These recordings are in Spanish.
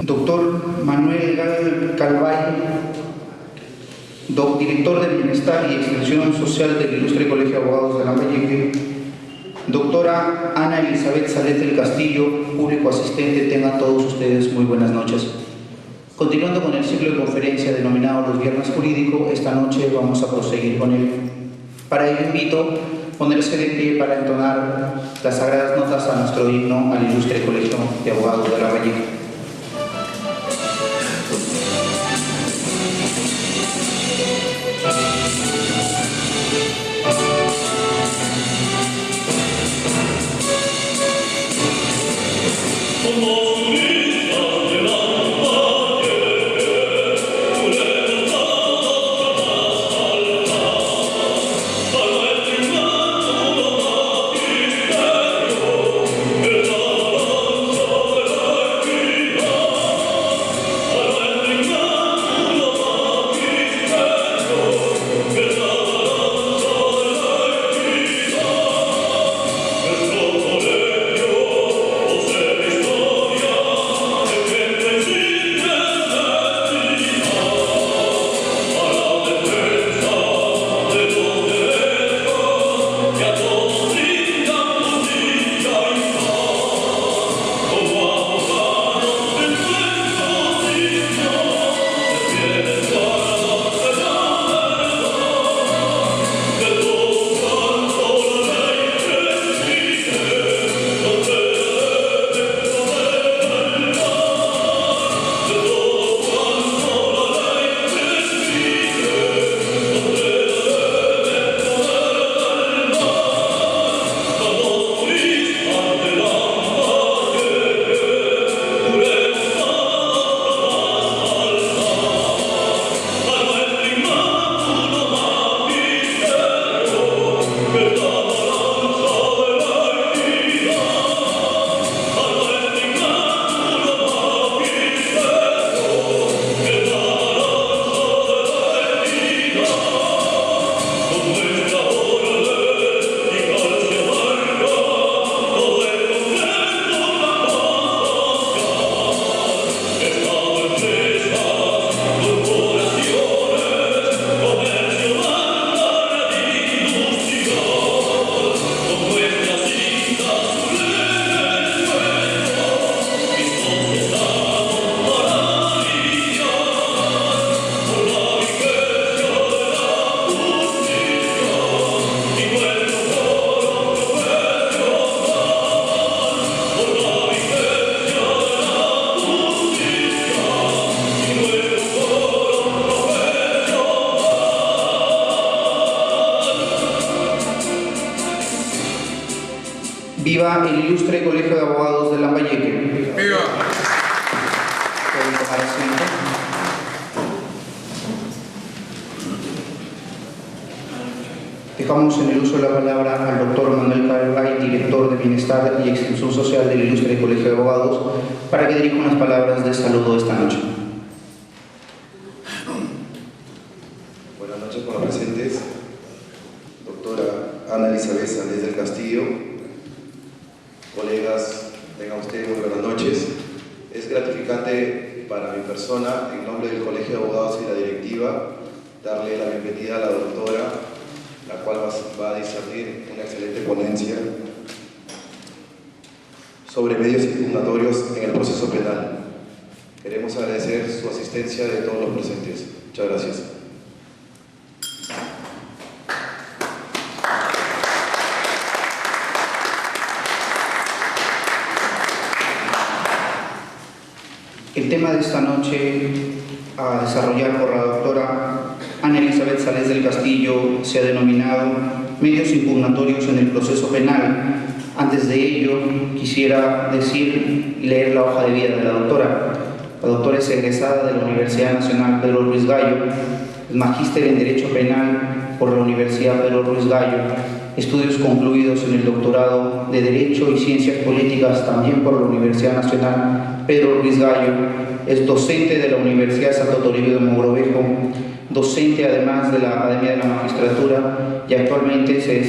Doctor Manuel Calvay, director de Bienestar y Extensión Social del Ilustre Colegio de Abogados de Lambayeque. Doctora Ana Elizabeth Salés del Castillo, público asistente, tengan todos ustedes muy buenas noches. Continuando con el ciclo de conferencia denominado Los Viernes Jurídicos, esta noche vamos a proseguir con él. Para ello invito a ponerse de pie para entonar las sagradas notas a nuestro himno al Ilustre Colegio de Abogados de Lambayeque. ¡Viva el Ilustre Colegio de Abogados de Lambayeque! ¡Viva! Pueden tomar asiento. Dejamos en el uso de la palabra al doctor Manuel Calvay, director de Bienestar y Extensión Social del Ilustre Colegio de Abogados, para que dirija unas palabras de saludo esta noche. Buenas noches con los presentes. Doctora Ana Elizabeth Salés del Castillo. Colegas, tengan ustedes muy buenas noches. Es gratificante para mi persona, en nombre del Colegio de Abogados y la directiva, darle la bienvenida a la doctora, la cual va a discernir una excelente ponencia sobre medios impugnatorios en el proceso penal. Queremos agradecer su asistencia de todos los presentes. Muchas gracias. El tema de esta noche a desarrollar por la doctora Ana Elizabeth Salés del Castillo se ha denominado medios impugnatorios en el proceso penal. Antes de ello, quisiera leer la hoja de vida de la doctora. La doctora es egresada de la Universidad Nacional Pedro Ruiz Gallo, es magíster en Derecho Penal por la Universidad Pedro Ruiz Gallo, estudios concluidos en el doctorado de Derecho y Ciencias Políticas también por la Universidad Nacional Pedro Ruiz Gallo, es docente de la Universidad Santo Toribio de Mogrovejo, docente además de la Academia de la Magistratura y actualmente se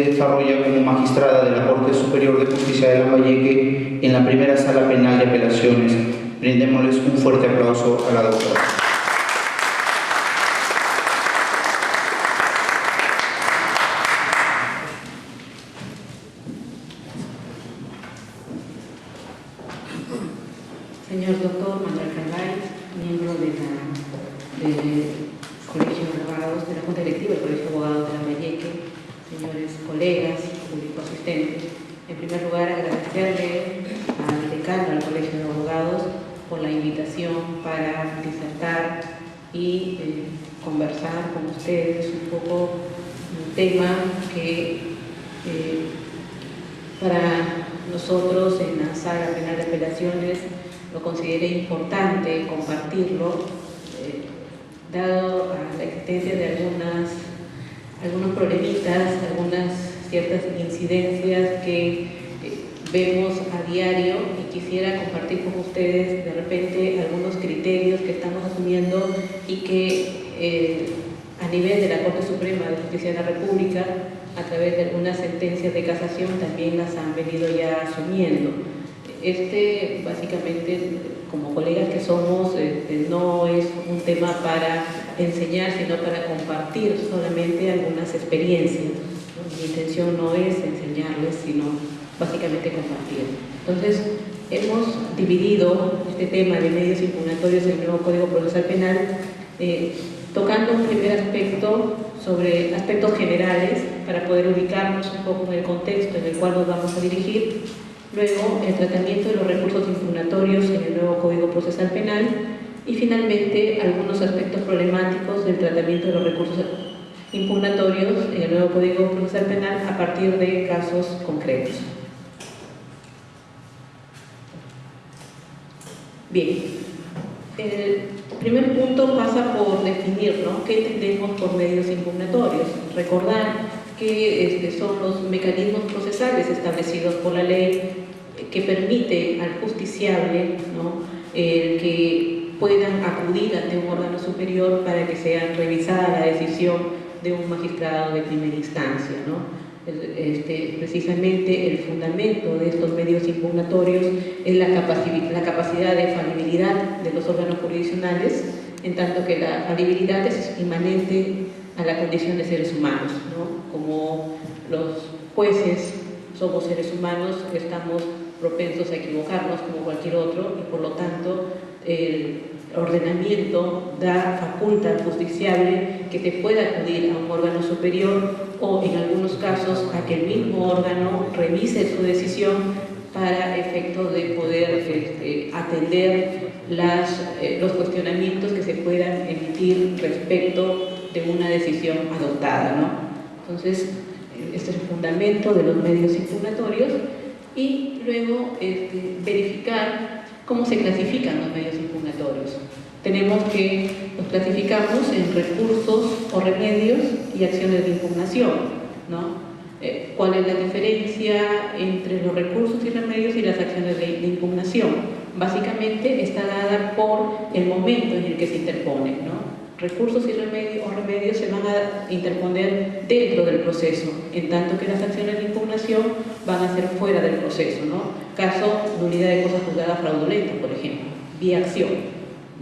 desarrolla como magistrada de la Corte Superior de Justicia de Lambayeque en la primera Sala Penal de Apelaciones, Brindémosles un fuerte aplauso a la doctora. Señor doctor Manuel Cambay, miembro del Colegio de Abogados, de la Junta Directiva del Colegio de Abogados de Lambayeque, señores colegas, público asistente, en primer lugar agradecerle al decano del Colegio de Abogados por la invitación para disertar y conversar con ustedes un poco un tema que para nosotros en la Sala Penal de Apelaciones lo consideré importante compartirlo, dado a la existencia de algunos problemitas, algunas ciertas incidencias que vemos a diario, y quisiera compartir con ustedes de repente algunos criterios que estamos asumiendo y que a nivel de la Corte Suprema de Justicia de la República, a través de algunas sentencias de casación, también las han venido ya asumiendo. Básicamente, como colegas que somos, no es un tema para enseñar, sino para compartir solamente algunas experiencias, ¿no? Mi intención no es enseñarles, sino básicamente compartir. Entonces, hemos dividido este tema de medios impugnatorios en el nuevo Código Procesal Penal, tocando un primer aspecto sobre aspectos generales para poder ubicarnos un poco en el contexto en el cual nos vamos a dirigir. Luego, el tratamiento de los recursos impugnatorios en el nuevo Código Procesal Penal y finalmente algunos aspectos problemáticos del tratamiento de los recursos impugnatorios en el nuevo Código Procesal Penal a partir de casos concretos. Bien, el primer punto pasa por definir, ¿no?, qué entendemos por medios impugnatorios. Recordar que son los mecanismos procesales establecidos por la ley que permite al justiciable, ¿no?, que puedan acudir ante un órgano superior para que sea revisada la decisión de un magistrado de primera instancia, ¿no? Precisamente el fundamento de estos medios impugnatorios es la capacidad de falibilidad de los órganos jurisdiccionales, en tanto que la falibilidad es inmanente a la condición de seres humanos, ¿no? Como los jueces somos seres humanos, estamos propensos a equivocarnos como cualquier otro, y por lo tanto el ordenamiento faculta al justiciable que te pueda acudir a un órgano superior o en algunos casos a que el mismo órgano revise su decisión para efecto de poder atender los cuestionamientos que se puedan emitir respecto de una decisión adoptada, ¿no? Entonces, este es el fundamento de los medios impugnatorios, y luego verificar cómo se clasifican los medios impugnatorios. Tenemos que los clasificamos en recursos o remedios y acciones de impugnación, ¿no? ¿Cuál es la diferencia entre los recursos y remedios y las acciones de impugnación? Básicamente está dada por el momento en el que se interponen, ¿no? Recursos y remedios se van a interponer dentro del proceso, en tanto que las acciones de impugnación van a ser fuera del proceso, ¿no? Caso nulidad de cosa juzgada fraudulenta, por ejemplo, vía acción,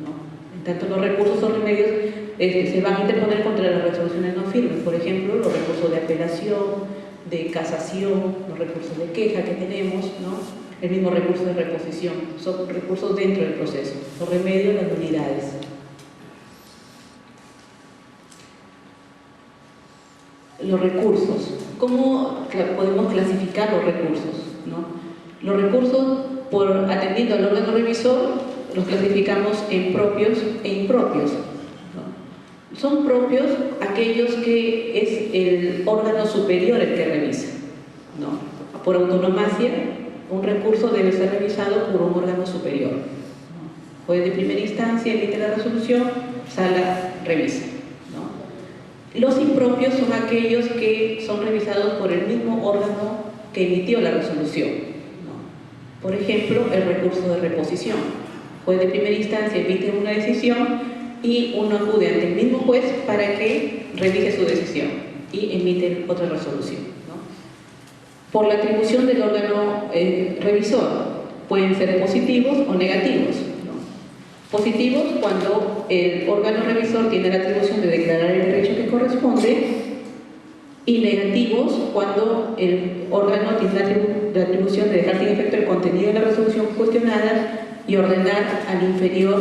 ¿no? En tanto, los recursos o remedios se van a interponer contra las resoluciones no firmes, por ejemplo, los recursos de apelación, de casación, los recursos de queja que tenemos, ¿no? El mismo recurso de reposición, son recursos dentro del proceso. Los remedios, las nulidades. Los recursos. ¿Cómo podemos clasificar los recursos, ¿no? Los recursos, atendiendo al órgano revisor, los clasificamos en propios e impropios, ¿no? Son propios aquellos que es el órgano superior el que revisa, ¿no? Por autonomacia, un recurso debe ser revisado por un órgano superior, ¿no? Juez de primera instancia emite la resolución, sala revisa. Los impropios son aquellos que son revisados por el mismo órgano que emitió la resolución, ¿no? Por ejemplo, el recurso de reposición. Juez de primera instancia emite una decisión y uno acude ante el mismo juez para que revise su decisión y emite otra resolución, ¿no? Por la atribución del órgano revisor, pueden ser positivos o negativos, ¿no? Positivos cuando el órgano revisor tiene la atribución de declarar el derecho que corresponde, y negativos cuando el órgano tiene la atribución de dejar sin efecto el contenido de la resolución cuestionada y ordenar al inferior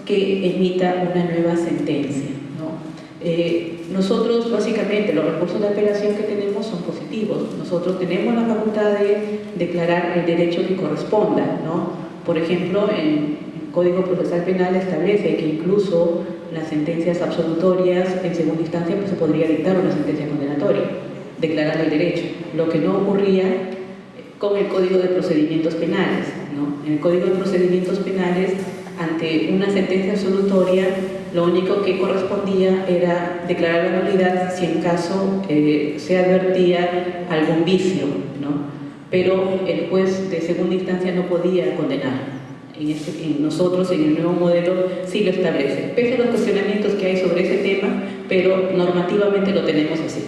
que emita una nueva sentencia, ¿no? Nosotros básicamente los recursos de apelación que tenemos son positivos. Nosotros tenemos la facultad de declarar el derecho que corresponda, ¿no? Por ejemplo, el Código Procesal Penal establece que incluso las sentencias absolutorias en segunda instancia pues, se podría dictar una sentencia condenatoria, declarar el derecho, lo que no ocurría con el Código de Procedimientos Penales, ¿no? En el Código de Procedimientos Penales, ante una sentencia absolutoria, lo único que correspondía era declarar la nulidad si en caso se advertía algún vicio, ¿no? Pero el juez de segunda instancia no podía condenar. Nosotros en el nuevo modelo sí lo establece, pese a los cuestionamientos que hay sobre ese tema, pero normativamente lo tenemos así.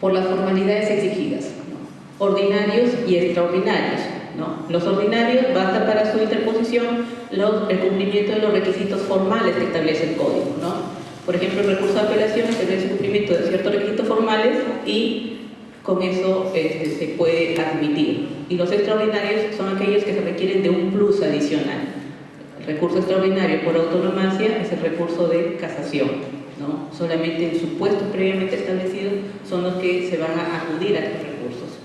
Por las formalidades exigidas, ¿no? Ordinarios y extraordinarios, ¿no? Los ordinarios basta para su interposición el cumplimiento de los requisitos formales que establece el Código, ¿no? Por ejemplo, el recurso de apelación establece el cumplimiento de ciertos requisitos formales y con eso se puede admitir. Y los extraordinarios son aquellos que se requieren de un plus adicional. El recurso extraordinario por autonomacia es el recurso de casación, ¿no? Solamente en supuestos previamente establecidos son los que se van a acudir a estos recursos.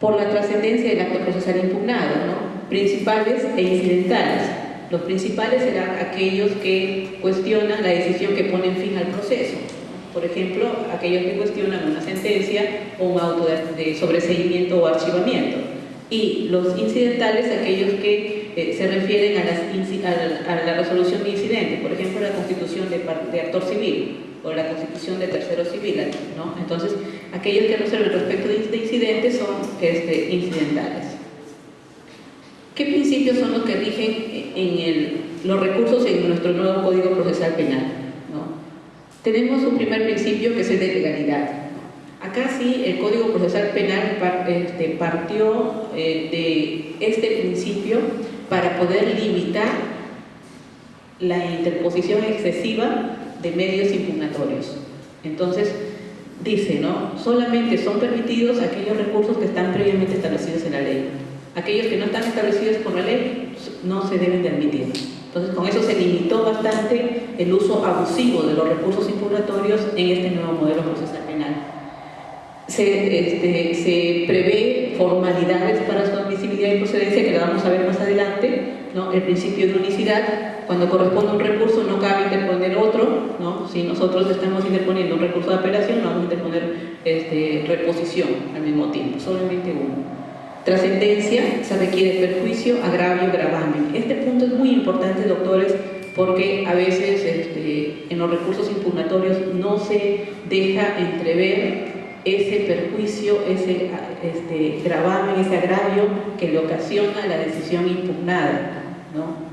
Por la trascendencia del acto procesal impugnado, ¿no? Principales e incidentales. Los principales serán aquellos que cuestionan la decisión que pone fin al proceso. Por ejemplo, aquellos que cuestionan una sentencia o un auto de sobreseimiento o archivamiento. Y los incidentales, aquellos que se refieren a la resolución de incidentes, por ejemplo, la constitución de actor civil o la constitución de tercero civil, ¿no? Entonces, aquellos que resuelven respecto de incidentes son incidentales. ¿Qué principios son los que rigen los recursos en nuestro nuevo Código Procesal Penal? Tenemos un primer principio que es el de legalidad. Acá sí el Código Procesal Penal partió de este principio para poder limitar la interposición excesiva de medios impugnatorios. Entonces dice, ¿no? Solamente son permitidos aquellos recursos que están previamente establecidos en la ley. Aquellos que no están establecidos por la ley no se deben de admitir. Entonces, con eso se limitó bastante el uso abusivo de los recursos impugnatorios en este nuevo modelo procesal penal. Se prevé formalidades para su admisibilidad y procedencia, que la vamos a ver más adelante, ¿no? El principio de unicidad, cuando corresponde un recurso no cabe interponer otro, ¿no? Si nosotros estamos interponiendo un recurso de apelación, no vamos a interponer reposición al mismo tiempo, solamente uno. Trascendencia, se requiere perjuicio, agravio, gravamen. Este punto es muy importante, doctores, porque a veces en los recursos impugnatorios no se deja entrever ese perjuicio, ese gravamen, ese agravio que le ocasiona la decisión impugnada, ¿no?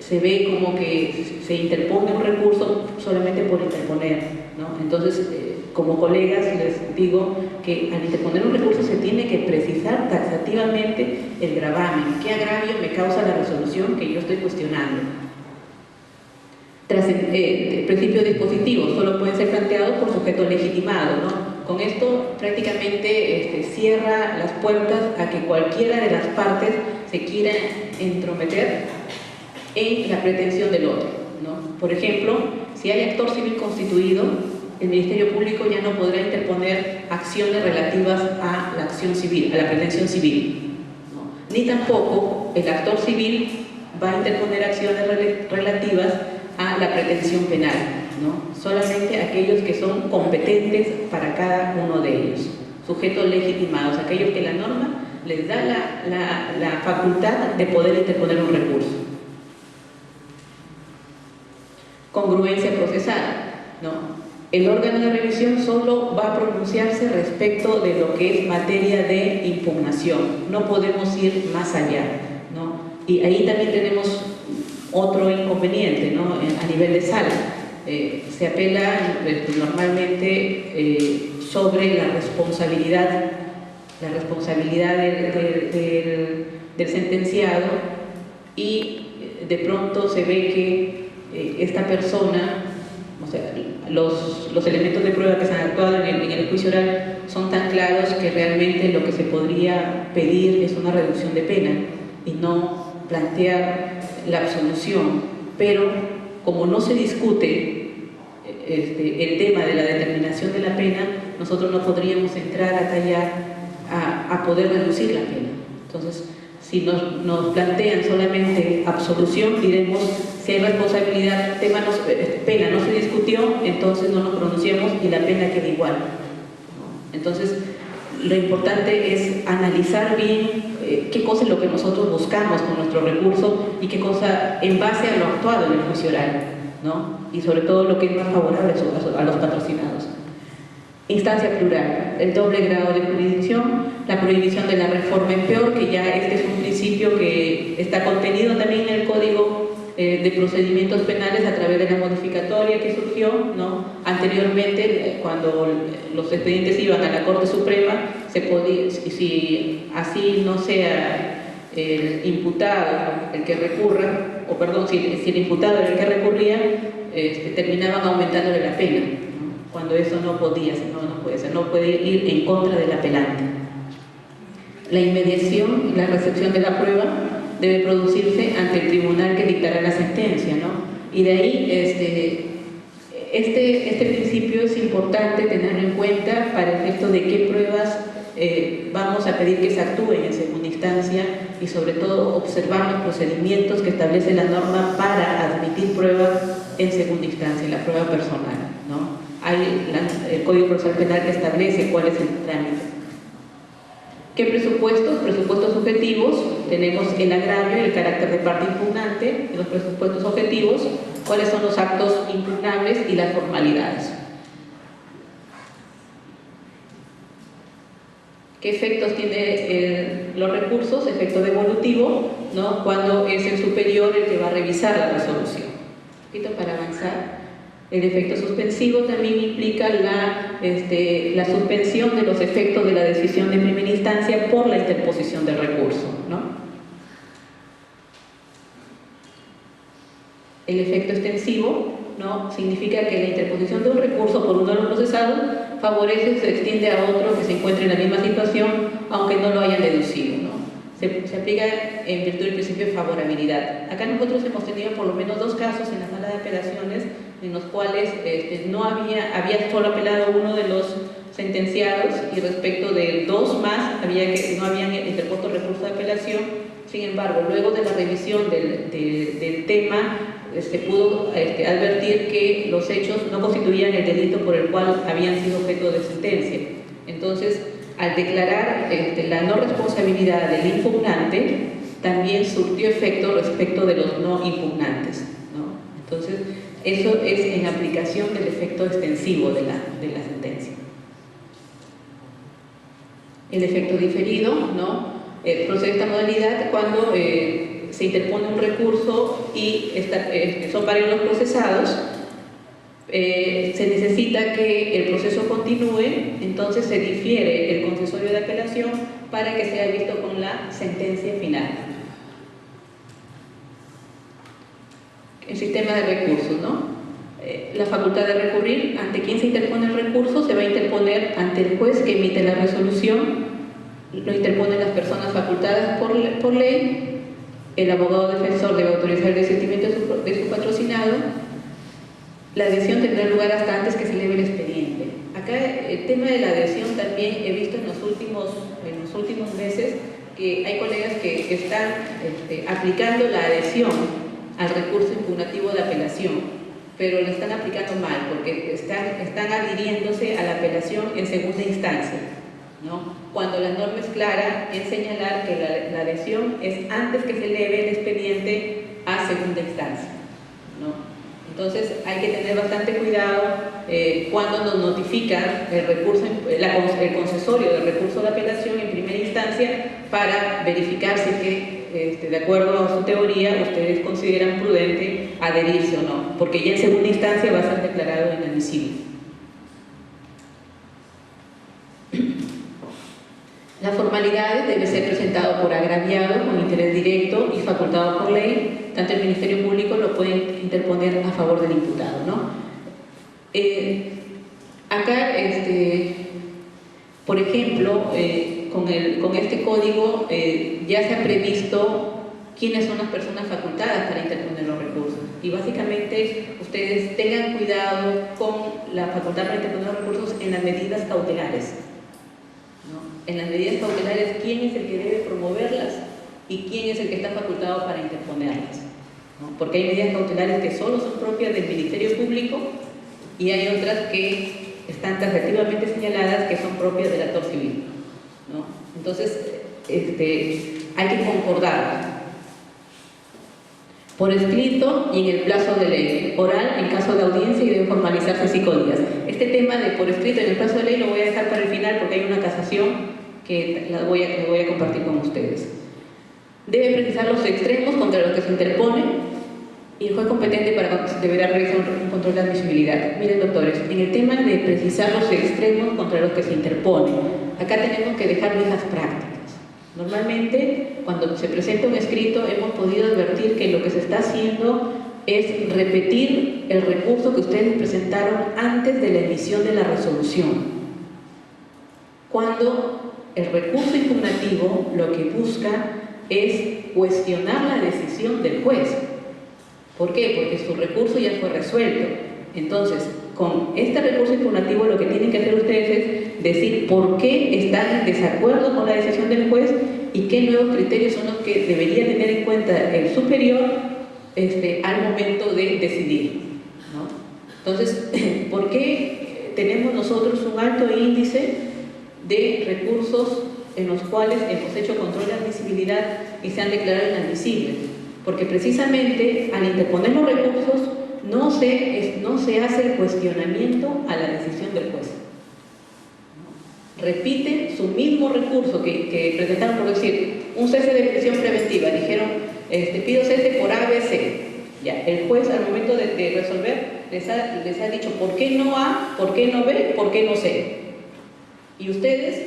Se ve como que se interpone un recurso solamente por interponer, ¿no? Entonces, como colegas les digo que al interponer un recurso se tiene que precisar taxativamente el gravamen, qué agravio me causa la resolución que yo estoy cuestionando. El principio dispositivo solo puede ser planteado por sujeto legitimado, ¿no? Con esto prácticamente cierra las puertas a que cualquiera de las partes se quiera entrometer en la pretensión del otro, ¿no? Por ejemplo, si hay actor civil constituido, el Ministerio Público ya no podrá interponer acciones relativas a la acción civil, a la pretensión civil, ¿no? Ni tampoco el actor civil va a interponer acciones relativas a la pretensión penal, ¿no? Solamente aquellos que son competentes para cada uno de ellos, sujetos legitimados, aquellos que la norma les da la facultad de poder interponer un recurso. Congruencia procesal, ¿no? El órgano de revisión solo va a pronunciarse respecto de lo que es materia de impugnación, no podemos ir más allá, ¿no? Y ahí también tenemos otro inconveniente, ¿no? A nivel de sala, se apela normalmente del sentenciado y de pronto se ve que esta persona, o sea, los elementos de prueba que se han actuado en el juicio oral son tan claros que realmente lo que se podría pedir es una reducción de pena y no plantear la absolución. Pero como no se discute el tema de la determinación de la pena, nosotros no podríamos entrar a tallar a poder reducir la pena. Entonces, si nos plantean solamente absolución, diremos si hay responsabilidad, pena no se discutió, entonces no nos pronunciamos y la pena queda igual. Entonces, lo importante es analizar bien qué cosa es lo que nosotros buscamos con nuestro recurso y qué cosa en base a lo actuado en el juicio oral, ¿no? Y sobre todo lo que es más favorable a los patrocinados. Instancia plural, el doble grado de jurisdicción, la prohibición de la reforma en peor, que ya este es un principio que está contenido también en el Código de Procedimientos Penales a través de la modificatoria que surgió, ¿no? Anteriormente, cuando los expedientes iban a la Corte Suprema, se podía, si así no sea el imputado el que recurra, o perdón, si el imputado era el que recurría, terminaban aumentándole la pena, ¿no? Cuando eso no podía ser, no puede ser, no puede ir en contra del apelante. La inmediación y la recepción de la prueba debe producirse ante el tribunal que dictará la sentencia, ¿no? Y de ahí este principio es importante tenerlo en cuenta para el efecto de qué pruebas vamos a pedir que se actúen en segunda instancia y sobre todo observar los procedimientos que establece la norma para admitir pruebas en segunda instancia, la prueba personal, ¿no? Hay el Código Procesal Penal que establece cuál es el trámite. ¿Qué presupuestos? Presupuestos objetivos, tenemos el agravio y el carácter de parte impugnante, en los presupuestos objetivos, cuáles son los actos impugnables y las formalidades. ¿Qué efectos tienen los recursos? Efecto devolutivo, ¿no? Cuando es el superior el que va a revisar la resolución. Un poquito para avanzar. El efecto suspensivo también implica la suspensión de los efectos de la decisión de primera instancia por la interposición del recurso, ¿no? El efecto extensivo, ¿no? Significa que la interposición de un recurso por uno de los procesados favorece o se extiende a otro que se encuentre en la misma situación, aunque no lo hayan deducido, ¿no? Se aplica en virtud del principio de favorabilidad. Acá nosotros hemos tenido por lo menos 2 casos en la sala de apelaciones en los cuales había solo apelado uno de los sentenciados y respecto de 2 más no habían interpuesto recurso de apelación. Sin embargo, luego de la revisión del tema, se pudo advertir que los hechos no constituían el delito por el cual habían sido objeto de sentencia. Entonces, al declarar la no responsabilidad del impugnante, también surtió efecto respecto de los no impugnantes, ¿no? Entonces, eso es en aplicación del efecto extensivo de la sentencia. El efecto diferido, ¿no? Procede esta modalidad cuando se interpone un recurso y son varios los procesados, se necesita que el proceso continúe, entonces se difiere el concesorio de apelación para que sea visto con la sentencia final. El sistema de recursos, ¿no? La facultad de recurrir, ante quien se interpone el recurso, se va a interponer ante el juez que emite la resolución, lo interponen las personas facultadas por ley, el abogado defensor debe autorizar el desistimiento de su patrocinado, la adhesión tendrá lugar hasta antes que se eleve el expediente. Acá el tema de la adhesión también he visto en los últimos meses que hay colegas que están aplicando la adhesión al recurso impugnativo de apelación, pero lo están aplicando mal porque están adhiriéndose a la apelación en segunda instancia, ¿no? Cuando la norma es clara en señalar que la adhesión es antes que se eleve el expediente a segunda instancia, ¿no? Entonces hay que tener bastante cuidado cuando nos notifican el concesorio del recurso de apelación en primera instancia para verificar si que, de acuerdo a su teoría, ustedes consideran prudente adherirse o no, porque ya en segunda instancia va a ser declarado inadmisible. Las formalidades debe ser presentado por agraviado con interés directo y facultado por ley. Tanto el Ministerio Público lo puede interponer a favor del imputado, ¿no? Acá, por ejemplo, con este código ya se ha previsto quiénes son las personas facultadas para interponer los recursos. Y básicamente ustedes tengan cuidado con la facultad para interponer los recursos en las medidas cautelares, ¿no? En las medidas cautelares, quién es el que debe promoverlas y quién es el que está facultado para interponerlas, ¿no? Porque hay medidas cautelares que solo son propias del Ministerio Público y hay otras que están taxativamente señaladas que son propias del actor civil, ¿no? Entonces, hay que concordar por escrito y en el plazo de ley, oral en caso de audiencia y debe formalizarse en 5 días. Este tema de por escrito y en el plazo de ley lo voy a dejar para el final porque hay una casación que la voy a compartir con ustedes. Debe precisar los extremos contra los que se interpone y el juez competente deberá realizar un control de admisibilidad. Miren, doctores, en el tema de precisar los extremos contra los que se interpone, acá tenemos que dejar viejas prácticas. Normalmente, cuando se presenta un escrito, hemos podido advertir que lo que se está haciendo es repetir el recurso que ustedes presentaron antes de la emisión de la resolución. Cuando el recurso impugnativo lo que busca es cuestionar la decisión del juez. ¿Por qué? Porque su recurso ya fue resuelto. Entonces, con este recurso impugnativo lo que tienen que hacer ustedes es decir por qué están en desacuerdo con la decisión del juez y qué nuevos criterios son los que debería tener en cuenta el superior al momento de decidir, ¿no? Entonces, ¿por qué tenemos nosotros un alto índice de recursos en los cuales hemos hecho control de admisibilidad y se han declarado inadmisibles? Porque precisamente al interponer los recursos no se hace el cuestionamiento a la decisión del juez. Repiten su mismo recurso que presentaron, por decir, un cese de prisión preventiva. Dijeron, pido cese por ABC. Ya, el juez al momento de resolver les ha dicho por qué no A, por qué no B, por qué no C. Y ustedes,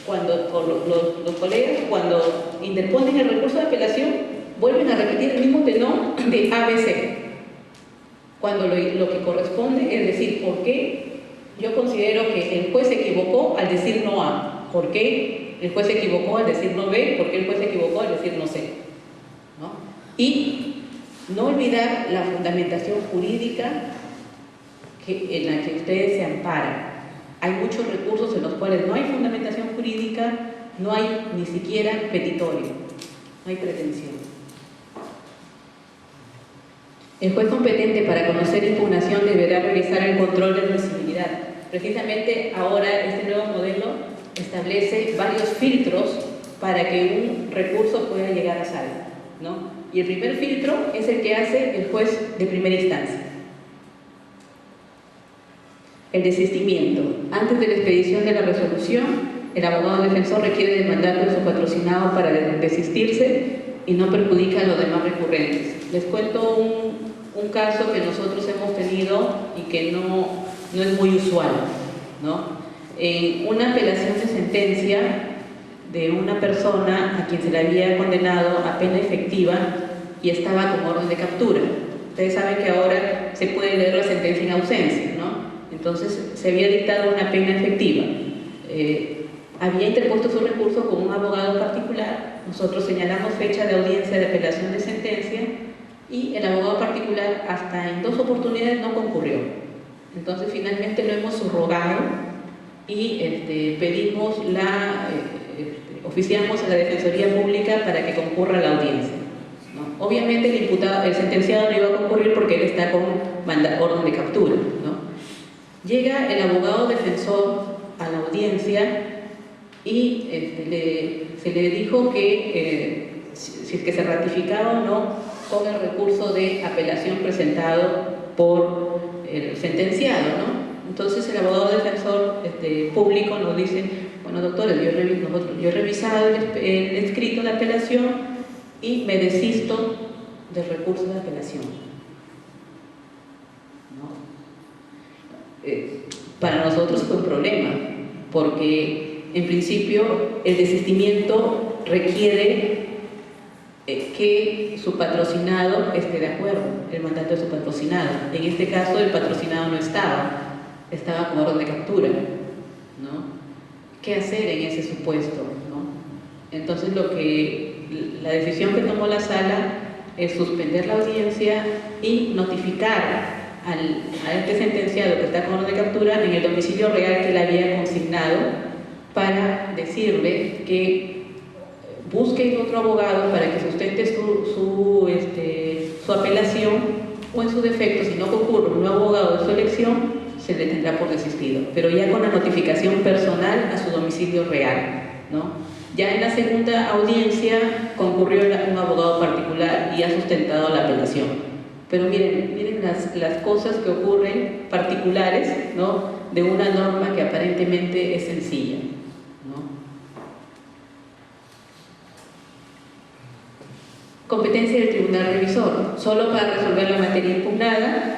los colegas, cuando interponen el recurso de apelación, vuelven a repetir el mismo tenor de ABC. Cuando lo que corresponde es decir por qué yo considero que el juez se equivocó al decir no A, por qué el juez se equivocó al decir no B, por qué el juez se equivocó al decir no C, ¿no? Y no olvidar la fundamentación jurídica en la que ustedes se amparan. Hay muchos recursos en los cuales no hay fundamentación jurídica, no hay ni siquiera petitorio, no hay pretensión. El juez competente para conocer impugnación deberá realizar el control de admisibilidad. Precisamente ahora este nuevo modelo establece varios filtros para que un recurso pueda llegar a sala, ¿no? Y el primer filtro es el que hace el juez de primera instancia. El desistimiento. Antes de la expedición de la resolución, el abogado defensor requiere del mandato de su patrocinado para desistirse y no perjudica a los demás recurrentes. Les cuento un caso que nosotros hemos tenido y que no es muy usual, ¿no? En una apelación de sentencia de una persona a quien se le había condenado a pena efectiva y estaba con orden de captura. Ustedes saben que ahora se puede leer la sentencia en ausencia, ¿no? Entonces se había dictado una pena efectiva. Había interpuesto su recurso con un abogado particular. Nosotros señalamos fecha de audiencia de apelación de sentencia y el abogado particular hasta en 2 oportunidades no concurrió. Entonces finalmente lo hemos subrogado y pedimos oficiamos a la Defensoría Pública para que concurra a la audiencia, ¿no? Obviamente el sentenciado no iba a concurrir porque él está con orden de captura, ¿no? Llega el abogado defensor a la audiencia y se le dijo que si es que se ratificaba o no con el recurso de apelación presentado por el sentenciado, ¿no? Entonces el abogado defensor público nos dice, bueno doctores, yo he revisado el escrito de apelación y me desisto del recurso de apelación, ¿no? Para nosotros fue un problema, porque En principio, el desistimiento requiere que su patrocinado esté de acuerdo, el mandato de su patrocinado. En este caso, el patrocinado no estaba con orden de captura, ¿no? ¿Qué hacer en ese supuesto, ¿no? Entonces, la decisión que tomó la sala es suspender la audiencia y notificar a este sentenciado que está con orden de captura en el domicilio real que le había consignado, para decirle que busque otro abogado para que sustente su apelación, o en su defecto, si no concurre un nuevo abogado de su elección, se le tendrá por desistido, pero ya con la notificación personal a su domicilio real, ¿no? Ya en la segunda audiencia concurrió un abogado particular y ha sustentado la apelación. Pero miren las cosas que ocurren particulares, ¿no?, de una norma que aparentemente es sencilla, ¿no? Competencia del Tribunal Revisor, solo para resolver la materia impugnada,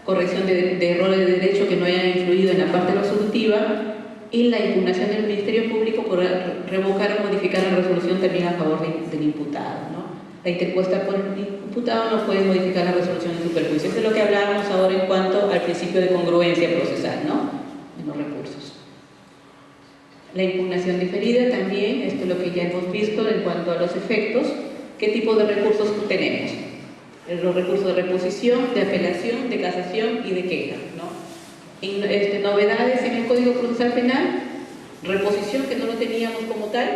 corrección de errores de derecho que no hayan influido en la parte resolutiva, y la impugnación del Ministerio Público por revocar o modificar la resolución también a favor del imputado, ¿no? La interpuesta por el imputado no puede modificar la resolución en su perjuicio. Esto es lo que hablábamos ahora en cuanto al principio de congruencia procesal, ¿no?, en los recursos. La impugnación diferida también, esto es lo que ya hemos visto en cuanto a los efectos. ¿Qué tipo de recursos tenemos? Los recursos de reposición, de apelación, de casación y de queja, ¿no? Novedades en el Código Procesal Penal: reposición, que no lo teníamos como tal,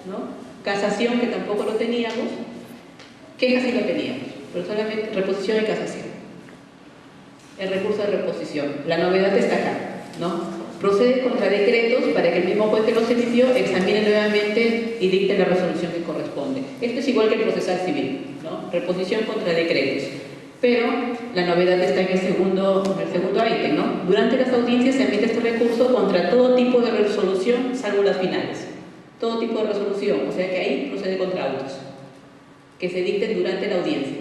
¿no?, casación, que tampoco lo teníamos, queja sí lo teníamos, pero solamente reposición y casación. El recurso de reposición, la novedad está acá, ¿no? Procede contra decretos para que el mismo juez que los emitió examine nuevamente y dicte la resolución que corresponde. Esto es igual que el procesal civil, ¿no? Reposición contra decretos. Pero la novedad está en el segundo ítem, ¿no? Durante las audiencias se emite este recurso contra todo tipo de resolución, salvo las finales. Todo tipo de resolución, o sea que ahí procede contra autos que se dicten durante la audiencia,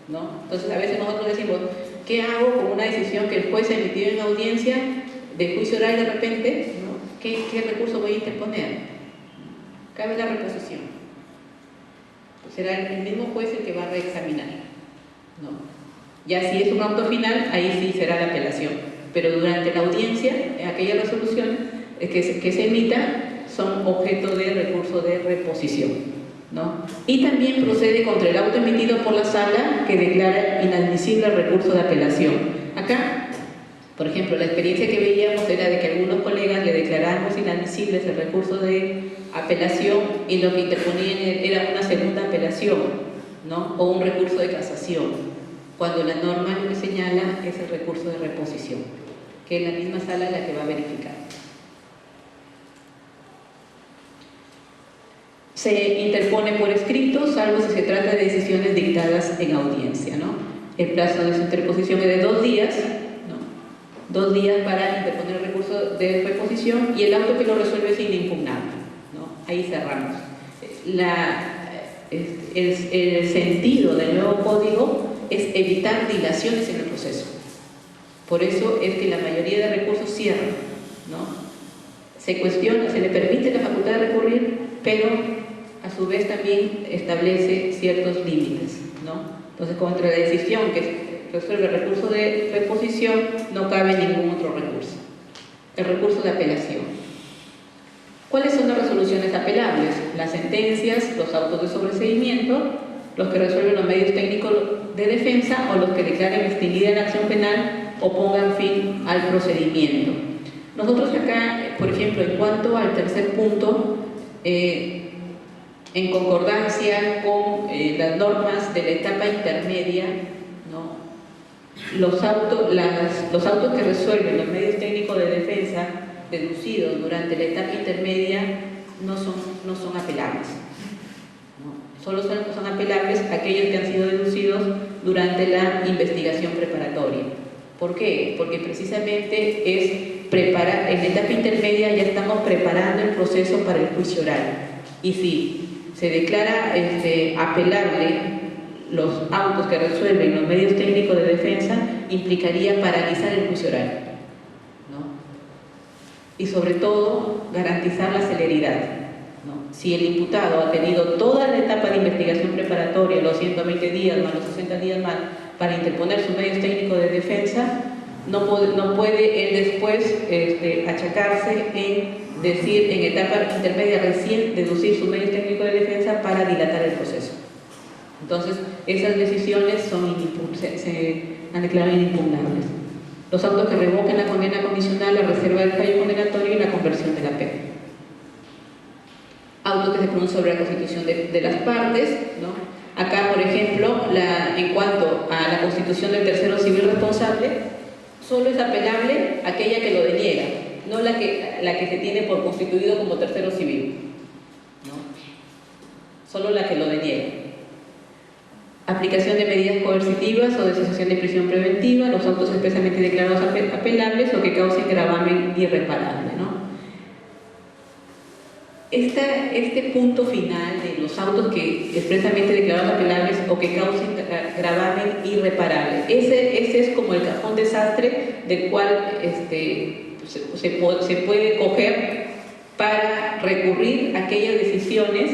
¿no? Entonces, a veces nosotros decimos, ¿qué hago con una decisión que el juez emitió en audiencia de juicio oral de repente, ¿no? ¿Qué recurso voy a interponer? Cabe la reposición. Será el mismo juez el que va a reexaminar, ¿no? Ya si es un auto final, ahí sí será la apelación. Pero durante la audiencia, aquellas resoluciones que se emita son objeto de recurso de reposición, ¿no? Y también procede contra el auto emitido por la sala que declara inadmisible el recurso de apelación. Acá, por ejemplo, la experiencia que veíamos era de que algunos colegas le declaramos inadmisibles el recurso de apelación y lo que interponían era una segunda apelación, ¿no?, o un recurso de casación, cuando la norma lo que señala es el recurso de reposición, que es la misma sala la que va a verificar. Se interpone por escrito, salvo si se trata de decisiones dictadas en audiencia, ¿no? El plazo de su interposición es de 2 días, ¿no? 2 días para interponer el recurso de reposición, y el auto que lo resuelve es inimpugnable, ¿no? Ahí cerramos. El sentido del nuevo código es evitar dilaciones en el proceso. Por eso es que la mayoría de recursos cierran, ¿no? Se cuestiona, se le permite la facultad de recurrir, pero a su vez también establece ciertos límites, ¿no? Entonces, contra la decisión que resuelve el recurso de reposición no cabe ningún otro recurso. El recurso de apelación. ¿Cuáles son las resoluciones apelables? Las sentencias, los autos de sobreseimiento, los que resuelven los medios técnicos de defensa, o los que declaren extinguida la acción penal o pongan fin al procedimiento. Nosotros acá, por ejemplo, en cuanto al tercer punto, en concordancia con las normas de la etapa intermedia, ¿no?, los autos que resuelven los medios técnicos de defensa deducidos durante la etapa intermedia no son apelables, ¿no? Solo son apelables aquellos que han sido deducidos durante la investigación preparatoria. ¿Por qué? Porque precisamente es preparar, en la etapa intermedia ya estamos preparando el proceso para el juicio oral. Y si se declara apelable los autos que resuelven los medios técnicos de defensa, implicaría paralizar el juicio oral, ¿no? y sobre todo garantizar la celeridad, ¿no? Si el imputado ha tenido toda la etapa de investigación preparatoria, los 120 días más los 60 días más, para interponer sus medios técnicos de defensa, no puede él después achacarse en decir en etapa intermedia recién deducir sus medios técnicos de defensa para dilatar el proceso. Entonces, esas decisiones se han declarado inimpugnables. Los autos que revoquen la condena condicional, la reserva del fallo condenatorio y la conversión de la pena. Autos que se pronuncian sobre la constitución de las partes, ¿no? Acá, por ejemplo, en cuanto a la constitución del tercero civil responsable, solo es apelable aquella que lo deniega, no la que se tiene por constituido como tercero civil, ¿no? Solo la que lo deniega. Aplicación de medidas coercitivas o de cesación de prisión preventiva, los autos expresamente declarados apelables o que causen gravamen irreparable, ¿no? Este punto final de los autos que expresamente declarados apelables o que causen gravamen irreparable, ese es como el cajón desastre del cual se puede coger para recurrir a aquellas decisiones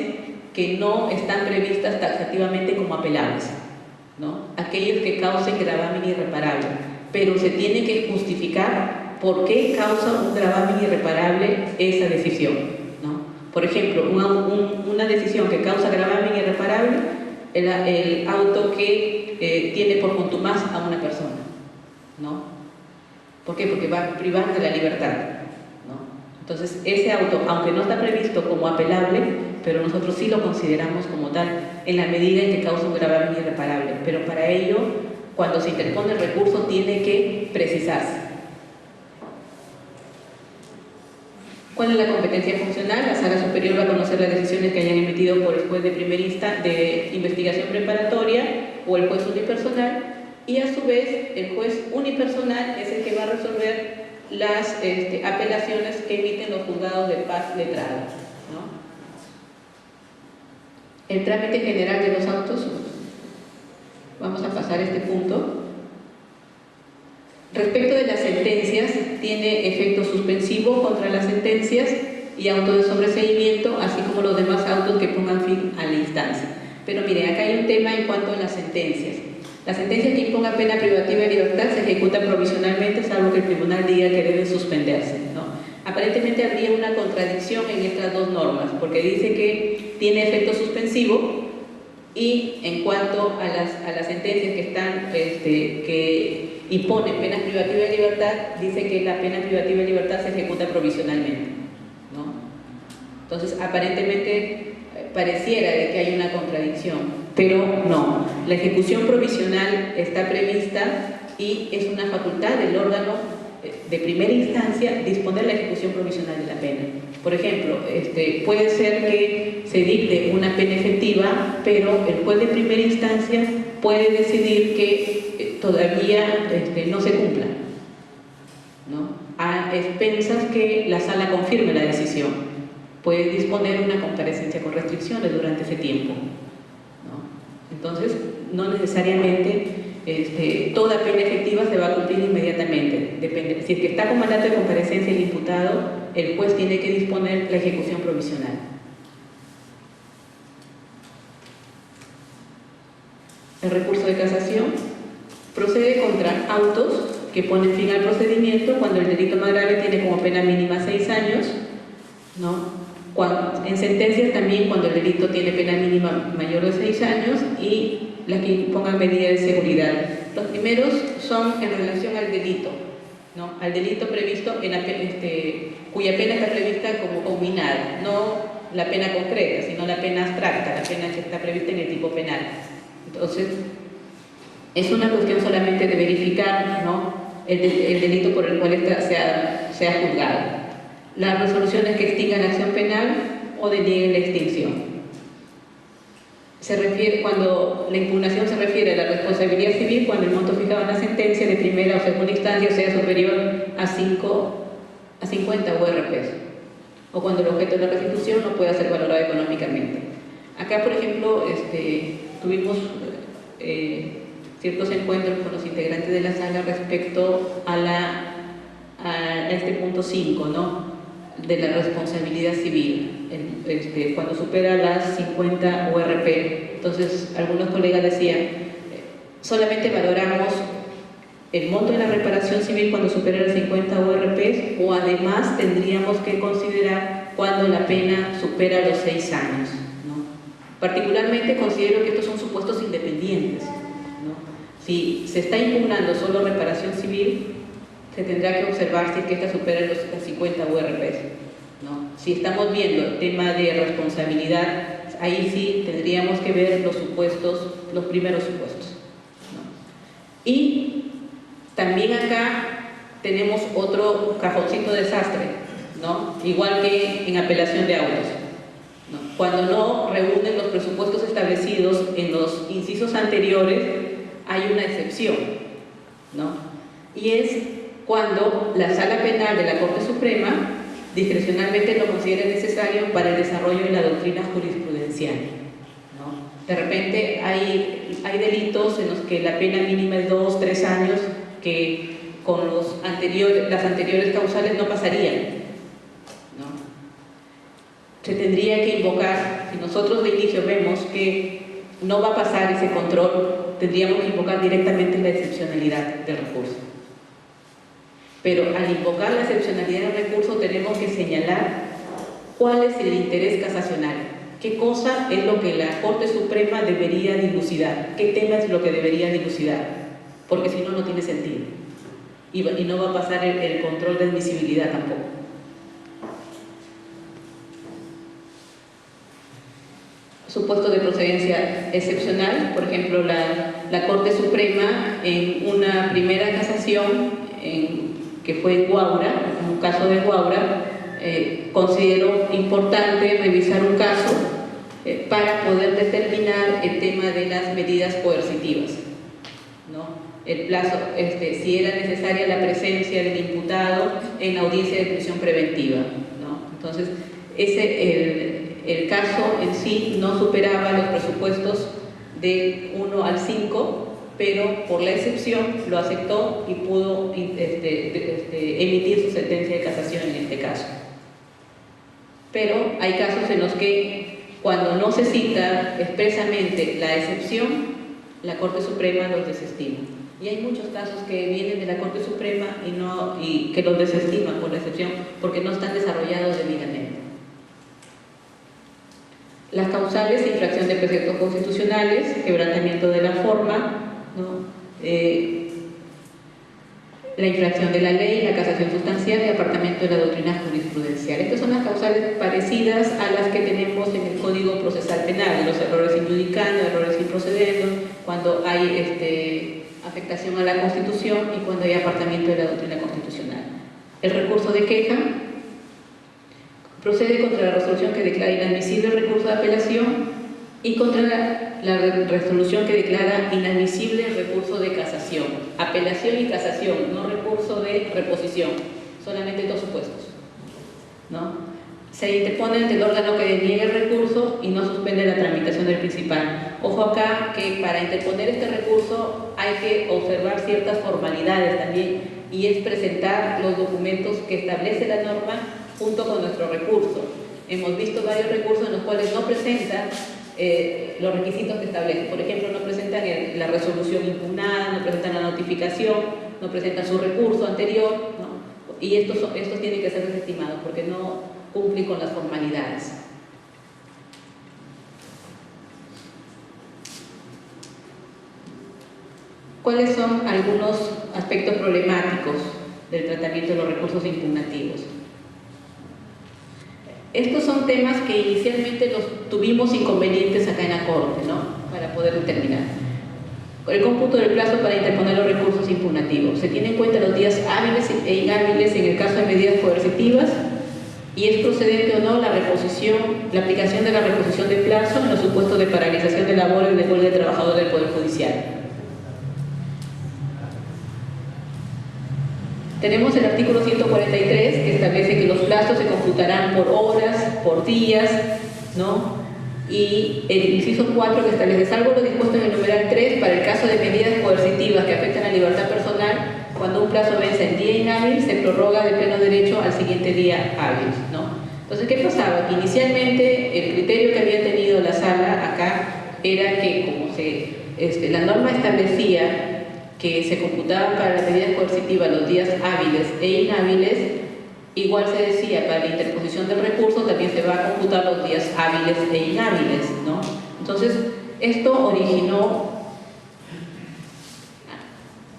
que no están previstas taxativamente como apelables, ¿no? Aquellos que causen gravamen irreparable, pero se tiene que justificar por qué causa un gravamen irreparable esa decisión, ¿no? Por ejemplo, una decisión que causa gravamen irreparable, el auto que tiene por contumaz a una persona, ¿no? ¿Por qué? Porque va a privar de la libertad, ¿no? Entonces, ese auto, aunque no está previsto como apelable, pero nosotros sí lo consideramos como tal, en la medida en que causa un gravamen irreparable. Pero para ello, cuando se interpone el recurso, tiene que precisarse. ¿Cuál es la competencia funcional? La Sala Superior va a conocer las decisiones que hayan emitido por el juez de primera instancia de investigación preparatoria o el juez unipersonal, y a su vez el juez unipersonal es el que va a resolver las apelaciones que emiten los juzgados de paz letrados, ¿no? El trámite general de los autos, vamos a pasar este punto. Respecto de las sentencias, tiene efecto suspensivo contra las sentencias y auto de sobreseimiento, así como los demás autos que pongan fin a la instancia. Pero miren, acá hay un tema en cuanto a las sentencias. Las sentencias que impongan pena privativa de libertad se ejecutan provisionalmente, salvo que el tribunal diga que deben suspenderse, ¿no? Aparentemente habría una contradicción en estas dos normas, porque dice que tiene efecto suspensivo y en cuanto a las sentencias que están que imponen penas privativas de libertad, dice que la pena privativa de libertad se ejecuta provisionalmente, ¿no? Entonces, aparentemente pareciera de que hay una contradicción, pero no. La ejecución provisional está prevista y es una facultad del órgano de primera instancia disponer la ejecución provisional de la pena. Por ejemplo, puede ser que se dicte una pena efectiva, pero el juez de primera instancia puede decidir que todavía no se cumpla, ¿no? A expensas que la sala confirme la decisión. Puede disponer una comparecencia con restricciones durante ese tiempo, ¿no? Entonces, no necesariamente toda pena efectiva se va a cumplir inmediatamente. Depende. Si es que está con mandato de comparecencia el imputado, el juez tiene que disponer la ejecución provisional. El recurso de casación procede contra autos que ponen fin al procedimiento cuando el delito más grave tiene como pena mínima 6 años, ¿no? En sentencias también cuando el delito tiene pena mínima mayor de 6 años y las que impongan medidas de seguridad. Los primeros son en relación al delito, ¿no? Al delito previsto, cuya pena está prevista como combinada, no la pena concreta, sino la pena abstracta, la pena que está prevista en el tipo penal. Entonces, es una cuestión solamente de verificar, ¿no?, el delito por el cual se ha juzgado. Las resoluciones que extingan la acción penal o denieguen la extinción. Se refiere, cuando la impugnación se refiere a la responsabilidad civil, cuando el monto fijado en la sentencia de primera o segunda instancia sea superior a 50 URPs, o cuando el objeto de la restitución no pueda ser valorado económicamente. Acá, por ejemplo, tuvimos ciertos encuentros con los integrantes de la sala respecto a este punto 5, ¿no? de la responsabilidad civil, cuando supera las 50 URP. Entonces, algunos colegas decían, solamente valoramos el monto de la reparación civil cuando supera las 50 URP, o además tendríamos que considerar cuando la pena supera los 6 años, ¿no? Particularmente considero que estos son supuestos independientes, ¿no? Si se está impugnando solo reparación civil, se tendrá que observar si es que esta supera las 50 URP, ¿no? Si estamos viendo el tema de responsabilidad, ahí sí tendríamos que ver los supuestos, los primeros supuestos, ¿no? Y también acá tenemos otro cajoncito de desastre, ¿no? Igual que en apelación de autos, ¿no? Cuando no reúnen los presupuestos establecidos en los incisos anteriores, hay una excepción, ¿no? Y es cuando la Sala Penal de la Corte Suprema discrecionalmente lo considera necesario para el desarrollo de la doctrina jurisprudencial, ¿no? De repente hay delitos en los que la pena mínima es 2 o 3 años que con las anteriores causales no pasarían, ¿no? Se tendría que invocar, si nosotros de inicio vemos que no va a pasar ese control, tendríamos que invocar directamente la excepcionalidad del recurso. Pero al invocar la excepcionalidad del recurso tenemos que señalar cuál es el interés casacional, qué cosa es lo que la Corte Suprema debería dilucidar, qué tema es lo que debería dilucidar, porque si no, no tiene sentido y no va a pasar el control de admisibilidad tampoco. Supuesto de procedencia excepcional, por ejemplo, la Corte Suprema en una primera casación que fue en Guaura, en un caso de Guaura, consideró importante revisar un caso para poder determinar el tema de las medidas coercitivas, ¿no? El plazo, si era necesaria la presencia del imputado en audiencia de prisión preventiva, ¿no? Entonces, el caso en sí no superaba los presupuestos del 1 al 5, pero por la excepción lo aceptó y pudo emitir su sentencia de casación en este caso. Pero hay casos en los que cuando no se cita expresamente la excepción, la Corte Suprema los desestima. Y hay muchos casos que vienen de la Corte Suprema y que los desestiman por la excepción porque no están desarrollados debidamente. Las causales de infracción de preceptos constitucionales, quebrantamiento de la forma, ¿no? La infracción de la ley, la casación sustancial y apartamiento de la doctrina jurisprudencial. Estas son las causales parecidas a las que tenemos en el Código Procesal Penal, los errores injudicando, errores improcedendo, cuando hay afectación a la Constitución y cuando hay apartamiento de la doctrina constitucional. El recurso de queja procede contra la resolución que declara inadmisible el recurso de apelación y contra la resolución que declara inadmisible el recurso de casación. Apelación y casación, no recurso de reposición, solamente 2 supuestos, ¿no? Se interpone ante el órgano que deniegue el recurso y no suspende la tramitación del principal. Ojo acá que para interponer este recurso hay que observar ciertas formalidades también, y es presentar los documentos que establece la norma junto con nuestro recurso. Hemos visto varios recursos en los cuales no presentan los requisitos que establece. Por ejemplo, no presentan la resolución impugnada, no presentan la notificación, no presentan su recurso anterior, ¿no? Y estos tienen que ser desestimados porque no cumplen con las formalidades. ¿Cuáles son algunos aspectos problemáticos del tratamiento de los recursos impugnativos? Estos son temas que inicialmente los tuvimos inconvenientes acá en la Corte, ¿no? Para poder determinar. El cómputo del plazo para interponer los recursos impugnativos. Se tienen en cuenta los días hábiles e inhábiles en el caso de medidas coercitivas y es procedente o no la aplicación de la reposición de plazo en los supuestos de paralización de labores y de huelga de trabajadores del Poder Judicial. Tenemos el artículo 143 que establece que los plazos se computarán por horas, por días, ¿no? Y el inciso 4 que establece, salvo lo dispuesto en el numeral 3, para el caso de medidas coercitivas que afectan a la libertad personal, cuando un plazo vence en día inhábil inhábil se prorroga de pleno derecho al siguiente día hábil, ¿no? Entonces, ¿qué pasaba? Que inicialmente el criterio que había tenido la sala acá era que como la norma establecía que se computaban para las medidas coercitivas los días hábiles e inhábiles, igual se decía para la interposición del recurso también se va a computar los días hábiles e inhábiles, ¿no? Entonces, esto originó,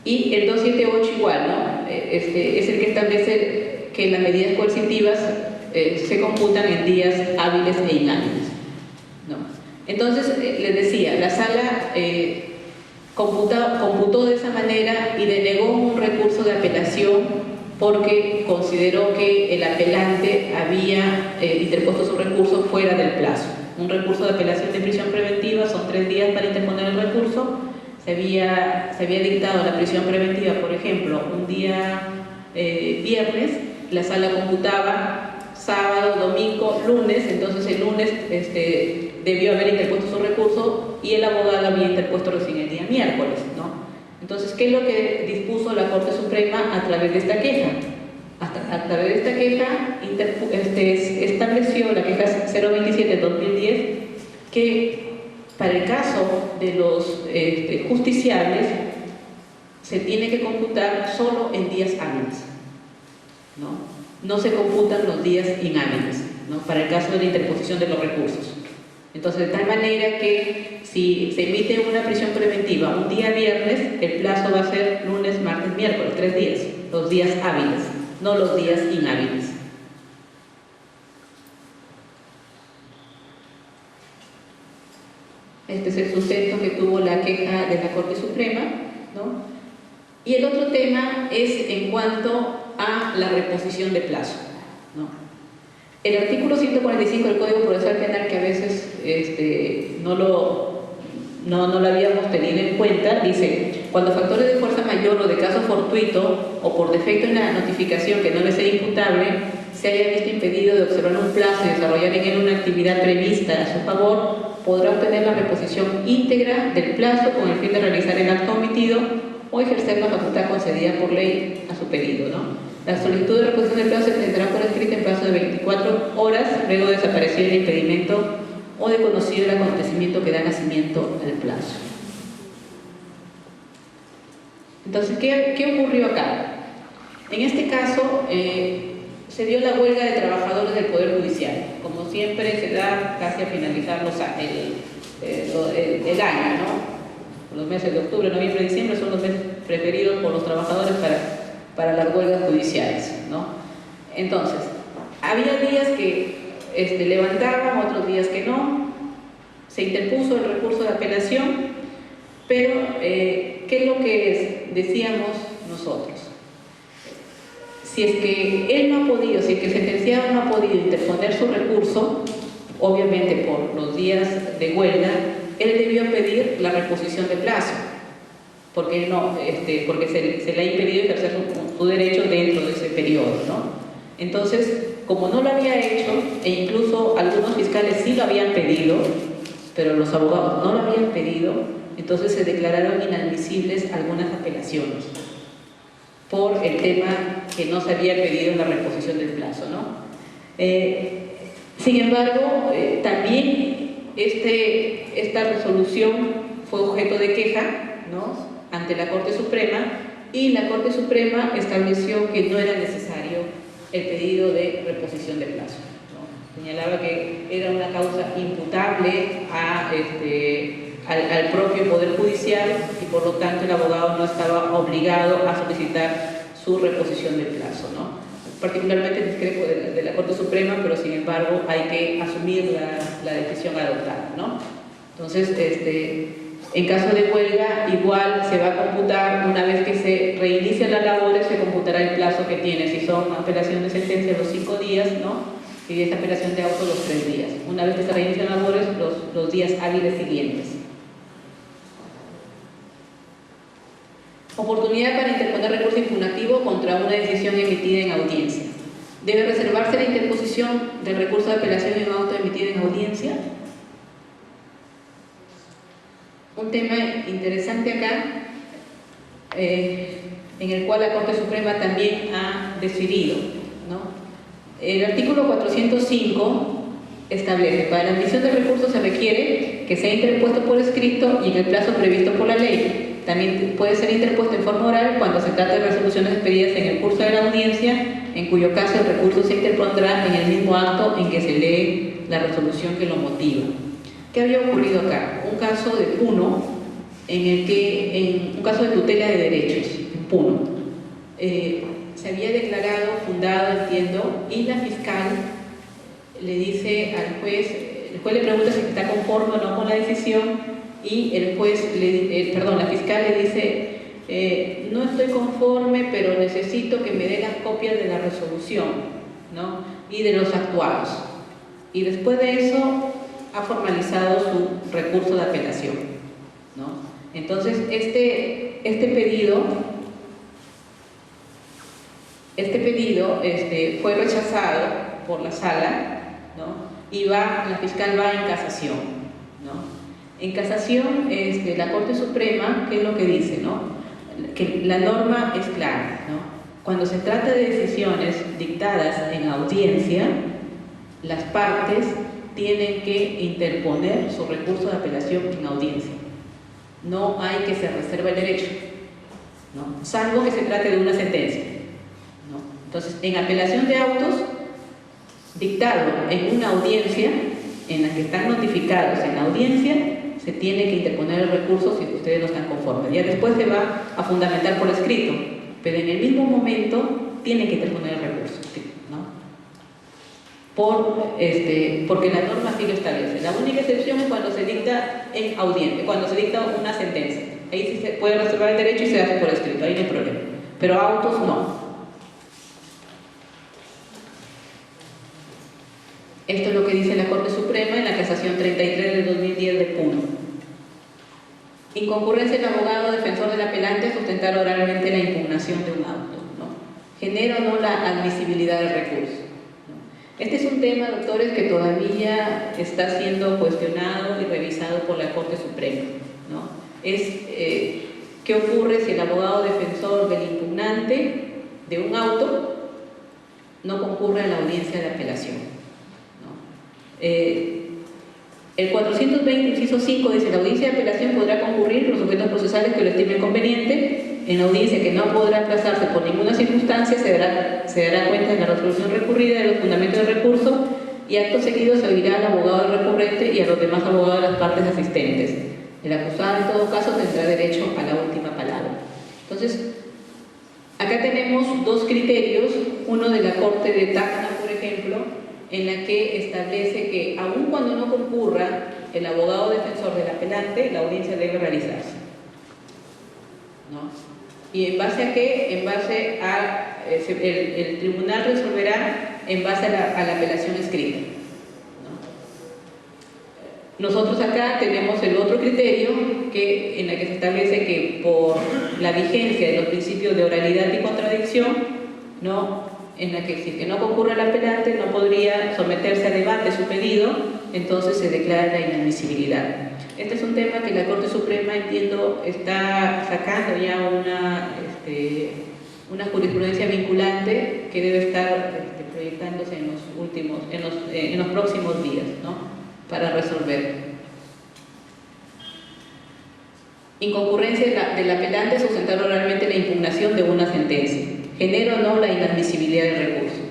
y el 278 igual, ¿no? Es el que establece que las medidas coercitivas se computan en días hábiles e inhábiles, ¿no? Entonces, les decía, la sala computó de esa manera y denegó un recurso de apelación porque consideró que el apelante había interpuesto su recurso fuera del plazo. Un recurso de apelación de prisión preventiva son 3 días para interponer el recurso. Se había dictado la prisión preventiva, por ejemplo, un día viernes, la sala computaba sábado, domingo, lunes, entonces el lunes debió haber interpuesto su recurso y el abogado había interpuesto recién el día miércoles, ¿no? Entonces, ¿qué es lo que dispuso la Corte Suprema a través de esta queja? A través de esta queja estableció la queja 027-2010 que para el caso de los justiciables se tiene que computar solo en días hábiles, ¿no? No se computan los días inhábiles, ¿no? Para el caso de la interposición de los recursos. Entonces, de tal manera que si se emite una prisión preventiva un día viernes, el plazo va a ser lunes, martes, miércoles, 3 días, los días hábiles, no los días inhábiles. Este es el sustento que tuvo la queja de la Corte Suprema, ¿no? Y el otro tema es en cuanto a la reposición de plazo, ¿no? El artículo 145 del Código Procesal Penal, que a veces no lo habíamos tenido en cuenta, dice: cuando factores de fuerza mayor o de caso fortuito o por defecto en la notificación que no le sea imputable se haya visto impedido de observar un plazo y desarrollar en él una actividad prevista a su favor, podrá obtener la reposición íntegra del plazo con el fin de realizar el acto omitido o ejercer la facultad concedida por ley a su pedido, ¿no? La solicitud de reposición del plazo se presentará por escrito en plazo de 24 horas luego de desaparecer el impedimento o de conocido el acontecimiento que da nacimiento al plazo. Entonces, ¿qué ocurrió acá? En este caso, se dio la huelga de trabajadores del Poder Judicial. Como siempre, se da casi a finalizar el año, ¿no? Los meses de octubre, noviembre y diciembre son los meses preferidos por los trabajadores para las huelgas judiciales, ¿no? Entonces, había días que levantaban, otros días que no. Se interpuso el recurso de apelación, pero ¿qué es lo que decíamos nosotros? Si es que él no ha podido, si es que el sentenciado no ha podido interponer su recurso, obviamente por los días de huelga, él debió pedir la reposición de plazo, porque se le ha impedido ejercer su derecho dentro de ese periodo, ¿no? Entonces, como no lo había hecho, e incluso algunos fiscales sí lo habían pedido, pero los abogados no lo habían pedido, entonces se declararon inadmisibles algunas apelaciones por el tema que no se había pedido la reposición del plazo, ¿no? Sin embargo, también esta resolución fue objeto de queja, ¿no?, ante la Corte Suprema, y la Corte Suprema estableció que no era necesario el pedido de reposición de plazo, ¿no? Señalaba que era una causa imputable al propio Poder Judicial y por lo tanto el abogado no estaba obligado a solicitar su reposición del plazo, ¿no? Particularmente discrepo de la Corte Suprema, pero sin embargo hay que asumir la decisión adoptada, ¿no? Entonces, en caso de huelga, igual se va a computar, una vez que se reinician las labores, se computará el plazo que tiene. Si son apelación de sentencia, los 5 días, ¿no? Y esta apelación de auto, los 3 días. Una vez que se reinician las labores, los días hábiles siguientes. Oportunidad para interponer recurso impugnativo contra una decisión emitida en audiencia. ¿Debe reservarse la interposición del recurso de apelación en auto emitido en audiencia? Un tema interesante acá. en el cual la Corte Suprema también ha decidido, ¿no? El artículo 405 establece: para la admisión de recursos se requiere que sea interpuesto por escrito y en el plazo previsto por la ley. También puede ser interpuesto en forma oral cuando se trata de resoluciones expedidas en el curso de la audiencia, en cuyo caso el recurso se interpondrá en el mismo acto en que se lee la resolución que lo motiva. ¿Qué había ocurrido acá? Un caso de Puno, un caso de tutela de derechos en Puno. Se había declarado fundado, entiendo, y la fiscal le dice al juez, el juez le pregunta si está conforme o no con la decisión, y la fiscal le dice: no estoy conforme, pero necesito que me dé las copias de la resolución, ¿no? Y de los actuados. Y después de eso ha formalizado su recurso de apelación, ¿no? Entonces, este pedido fue rechazado por la sala, ¿no? Y la fiscal va en casación, ¿no? En casación, la Corte Suprema, ¿qué es lo que dice, no? Que la norma es clara, ¿no? Cuando se trata de decisiones dictadas en audiencia, las partes tienen que interponer su recurso de apelación en audiencia. No hay que se reserve el derecho, ¿no? Salvo que se trate de una sentencia, ¿no? Entonces, en apelación de autos dictado en una audiencia, en la que están notificados en la audiencia, se tiene que interponer el recurso si ustedes no están conformes. Ya después se va a fundamentar por escrito, pero en el mismo momento tiene que interponer el recurso, ¿no? Porque la norma sí lo establece. La única excepción es cuando se dicta en audiencia, cuando se dicta una sentencia. Ahí sí se puede reservar el derecho y se hace por escrito, ahí no hay problema. Pero autos no. Esto es lo que dice la Corte Suprema en la casación 33 del 2010 de Puno. Inconcurrencia del abogado defensor del apelante a sustentar oralmente la impugnación de un auto, ¿no? Genera o no la admisibilidad del recurso, ¿no? Este es un tema, doctores, que todavía está siendo cuestionado y revisado por la Corte Suprema, ¿no? ¿Qué ocurre si el abogado defensor del impugnante de un auto no concurre a la audiencia de apelación? El 420, inciso 5, dice: la audiencia de apelación podrá concurrir los sujetos procesales que lo estimen conveniente. En la audiencia que no podrá aplazarse por ninguna circunstancia, se dará cuenta de la resolución recurrida, de los fundamentos del recurso, y acto seguido se oirá al abogado del recurrente y a los demás abogados de las partes asistentes. El acusado, en todo caso, tendrá derecho a la última palabra. Entonces, acá tenemos dos criterios: uno de la Corte de Tacna, por ejemplo, en la que establece que aun cuando no concurra el abogado defensor del apelante, la audiencia debe realizarse, ¿no? ¿Y en base a qué? En base a el tribunal resolverá en base a la apelación escrita, ¿no? Nosotros acá tenemos el otro criterio en la que se establece que por la vigencia de los principios de oralidad y contradicción, ¿no?, en la que si no concurre el apelante no podría someterse a debate su pedido, entonces se declara la inadmisibilidad. Este es un tema que la Corte Suprema, entiendo, está sacando ya una jurisprudencia vinculante que debe estar proyectándose en los próximos días, ¿no?, para resolver. Inconcurrencia del apelante sustentar oralmente la impugnación de una sentencia. Genera o no la inadmisibilidad del recurso,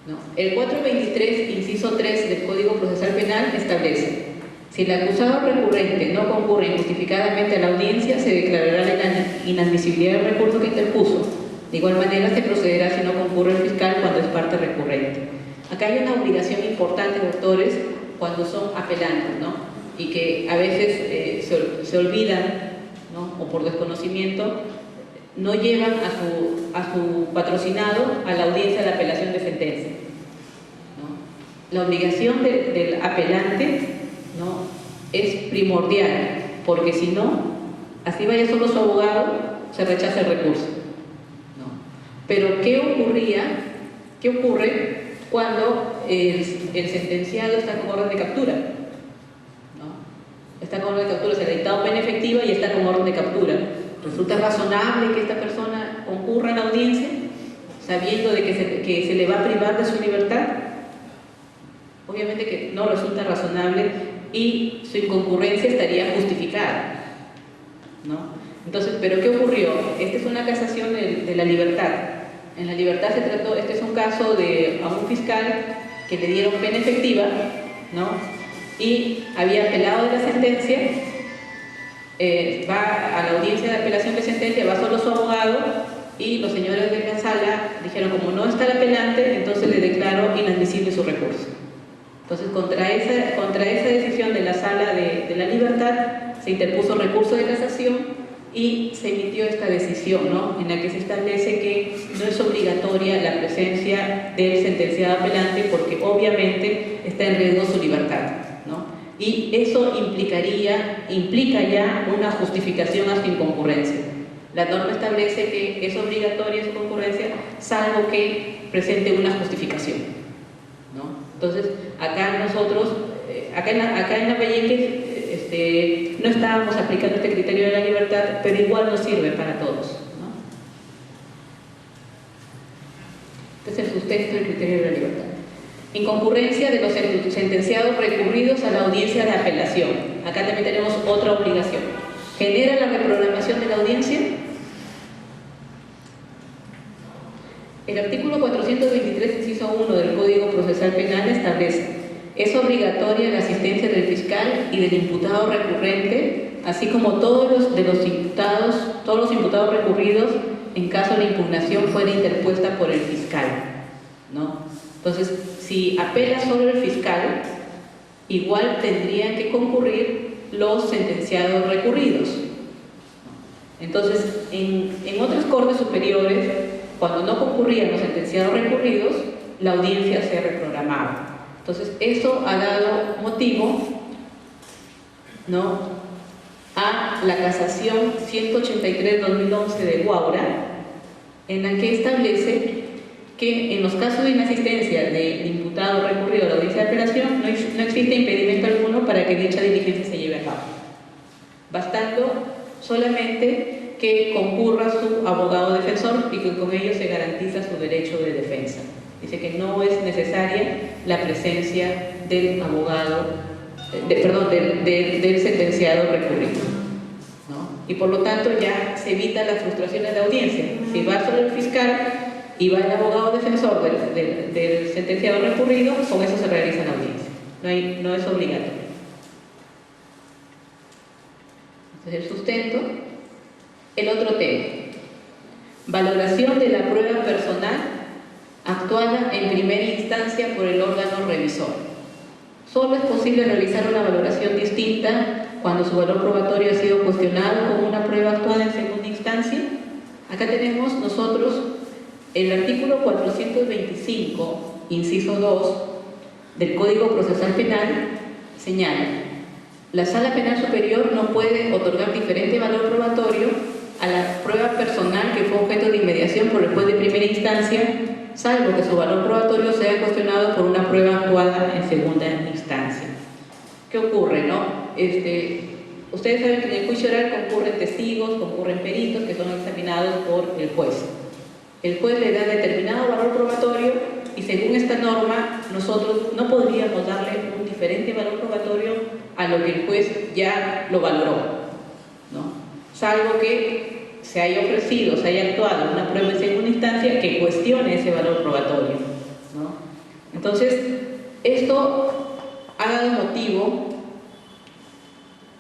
¿no? El 423, inciso 3 del Código Procesal Penal establece: si el acusado recurrente no concurre injustificadamente a la audiencia, se declarará la inadmisibilidad del recurso que interpuso. De igual manera, se procederá si no concurre el fiscal cuando es parte recurrente. Acá hay una obligación importante, doctores, cuando son apelantes, ¿no?, y que a veces se olvidan, ¿no?, o por desconocimiento no llevan a su patrocinado a la audiencia de apelación de sentencia, ¿no? La obligación del apelante, ¿no?, es primordial, porque si no, así vaya solo su abogado, se rechaza el recurso, ¿no? Pero ¿qué ocurre cuando el sentenciado está con orden de captura? Está con orden de captura, se le ha dictado pena efectiva y está con orden de captura. ¿Resulta razonable que esta persona concurra a la audiencia sabiendo de que se le va a privar de su libertad? Obviamente que no resulta razonable y su inconcurrencia estaría justificada, ¿no? Entonces, ¿pero qué ocurrió? Esta es una casación de la libertad. En la libertad se trató, este es un caso a un fiscal que le dieron pena efectiva, ¿no? Y había apelado de la sentencia, va a la audiencia de apelación de sentencia, va solo su abogado y los señores de la sala dijeron, como no está el apelante, entonces le declaró inadmisible su recurso. Entonces, contra esa decisión de la Sala de la Libertad se interpuso recurso de casación y se emitió esta decisión, ¿no?, en la que se establece que no es obligatoria la presencia del sentenciado apelante porque obviamente está en riesgo su libertad, ¿no? Y eso implica ya una justificación a su inconcurrencia. La norma establece que es obligatoria su concurrencia salvo que presente una justificación, ¿no? Entonces, acá nosotros, acá en Lambayeque, no estábamos aplicando este criterio de la libertad, pero igual nos sirve para todos, ¿no? Este es el sustento del criterio de la libertad. Inconcurrencia de los sentenciados recurridos a la audiencia de apelación. Acá también tenemos otra obligación. ¿Genera la reprogramación de la audiencia? El artículo 423, inciso 1 del Código Procesal Penal establece: es obligatoria la asistencia del fiscal y del imputado recurrente, así como todos los imputados recurridos en caso la impugnación fuera interpuesta por el fiscal, ¿no? Entonces, si apela solo el fiscal, igual tendrían que concurrir los sentenciados recurridos. Entonces, en otras cortes superiores, cuando no concurrían los sentenciados recurridos, la audiencia se reprogramaba. Entonces, eso ha dado motivo, ¿no?, a la casación 183-2011 de Guaura, en la que establece que en los casos de inasistencia del imputado recurrido a la audiencia de apelación no existe impedimento alguno para que dicha diligencia se lleve a cabo, bastando solamente que concurra su abogado defensor y que con ello se garantiza su derecho de defensa. Dice que no es necesaria la presencia del abogado, del sentenciado recurrido, ¿no? Y por lo tanto ya se evitan las frustraciones de audiencia. Si va solo el fiscal y va el abogado defensor del sentenciado recurrido, con eso se realiza la audiencia. No es obligatorio. Entonces, el sustento. El otro tema: valoración de la prueba personal actuada en primera instancia por el órgano revisor. Solo es posible realizar una valoración distinta cuando su valor probatorio ha sido cuestionado con una prueba actuada en segunda instancia. Acá tenemos nosotros el artículo 425, inciso 2 del Código Procesal Penal señala: la Sala Penal Superior no puede otorgar diferente valor probatorio a la prueba personal que fue objeto de inmediación por el juez de primera instancia, salvo que su valor probatorio sea cuestionado por una prueba actuada en segunda instancia. ¿Qué ocurre, no? Ustedes saben que en el juicio oral concurren testigos, concurren peritos que son examinados por el juez. El juez le da determinado valor probatorio y según esta norma nosotros no podríamos darle un diferente valor probatorio a lo que el juez ya lo valoró, ¿no? Salvo que se haya ofrecido, se haya actuado una prueba en segunda instancia que cuestione ese valor probatorio, ¿no? Entonces, esto ha dado motivo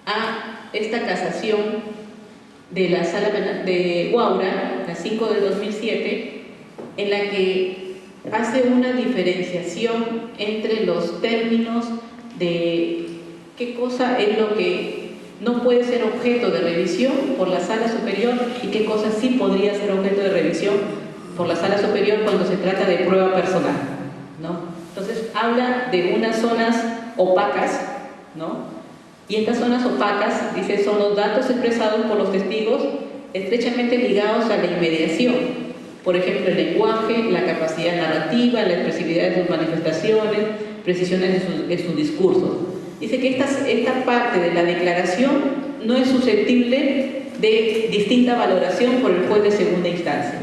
a esta casación de la Sala Penal de Guaura, la 5 del 2007, en la que hace una diferenciación entre los términos de qué cosa es lo que no puede ser objeto de revisión por la Sala Superior y qué cosa sí podría ser objeto de revisión por la Sala Superior cuando se trata de prueba personal, ¿no? Entonces habla de unas zonas opacas, ¿no? Y estas zonas opacas, dice, son los datos expresados por los testigos estrechamente ligados a la inmediación. Por ejemplo, el lenguaje, la capacidad narrativa, la expresividad de sus manifestaciones, precisiones de sus discursos. Dice que esta parte de la declaración no es susceptible de distinta valoración por el juez de segunda instancia.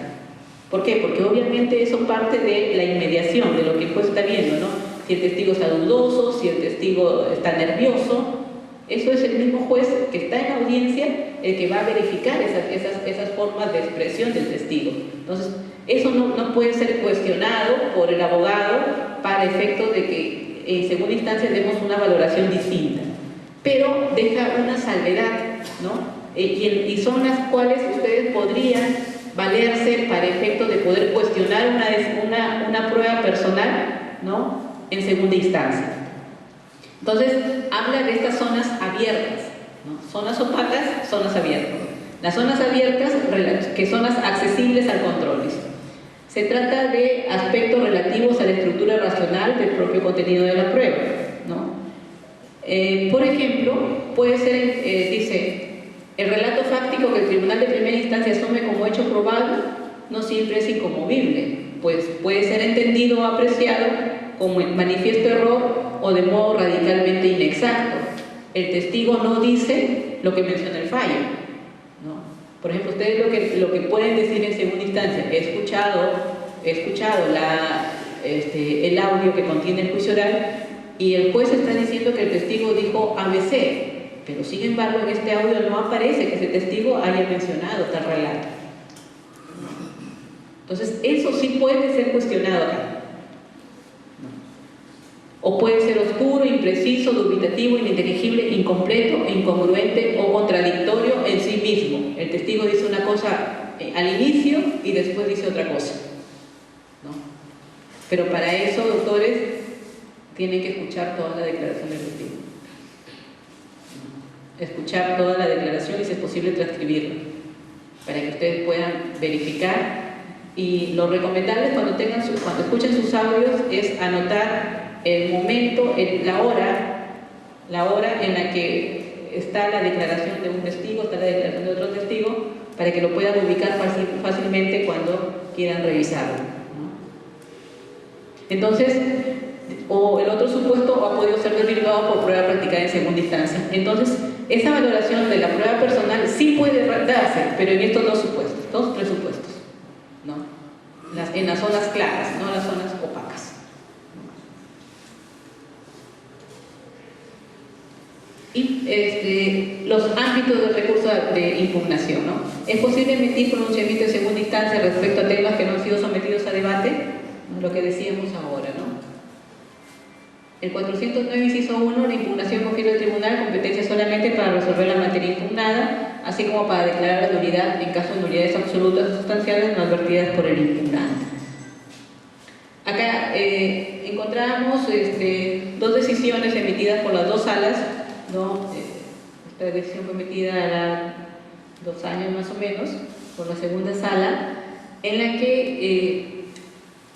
¿Por qué? Porque obviamente eso parte de la inmediación, de lo que el juez está viendo, ¿no? Si el testigo está dudoso, si el testigo está nervioso, eso es el mismo juez que está en la audiencia el que va a verificar esas formas de expresión del testigo. Entonces, eso no puede ser cuestionado por el abogado para efectos de que en segunda instancia demos una valoración distinta. Pero deja una salvedad, ¿no? Y son las cuales ustedes podrían valerse para efectos de poder cuestionar una prueba personal, ¿no? En segunda instancia. Entonces, habla de estas zonas abiertas, ¿no? Zonas opacas, zonas abiertas. Las zonas abiertas, que son las accesibles al control. Se trata de aspectos relativos a la estructura racional del propio contenido de la prueba, ¿no? Por ejemplo, puede ser, dice, el relato fáctico que el tribunal de primera instancia asume como hecho probable no siempre es inconmovible, pues puede ser entendido o apreciado como manifiesto error o de modo radicalmente inexacto. El testigo no dice lo que menciona el fallo, ¿no? Por ejemplo, ustedes lo que pueden decir en segunda instancia: he escuchado el audio que contiene el juicio oral y el juez está diciendo que el testigo dijo ABC, pero sin embargo en este audio no aparece que ese testigo haya mencionado tal relato. Entonces, eso sí puede ser cuestionado acá. O puede ser oscuro, impreciso, dubitativo, ininteligible, incompleto, incongruente o contradictorio en sí mismo. El testigo dice una cosa al inicio y después dice otra cosa, ¿no? Pero para eso, doctores, tienen que escuchar toda la declaración del testigo. Escuchar toda la declaración y, si es posible, transcribirla, para que ustedes puedan verificar. Y lo recomendable cuando escuchen sus audios es anotar el momento, la hora en la que está la declaración de un testigo, está la declaración de otro testigo, para que lo puedan ubicar fácilmente cuando quieran revisarlo, ¿no? Entonces, o el otro supuesto ha podido ser desvirtuado por prueba practicada en segunda instancia. Entonces, esa valoración de la prueba personal sí puede darse, pero en estos dos presupuestos, ¿no? En las zonas claras, no en las zonas opacas. Y los ámbitos de recurso de impugnación, ¿no? Es posible emitir pronunciamiento en segunda instancia respecto a temas que no han sido sometidos a debate, ¿no? Lo que decíamos ahora, ¿no? El 409, inciso 1, la impugnación confiere al tribunal competencia solamente para resolver la materia impugnada, así como para declarar la nulidad en caso de nulidades absolutas o sustanciales no advertidas por el impugnante. Acá encontramos dos decisiones emitidas por las dos salas, ¿no? Esta decisión fue emitida a 2 años más o menos por la segunda sala, en la que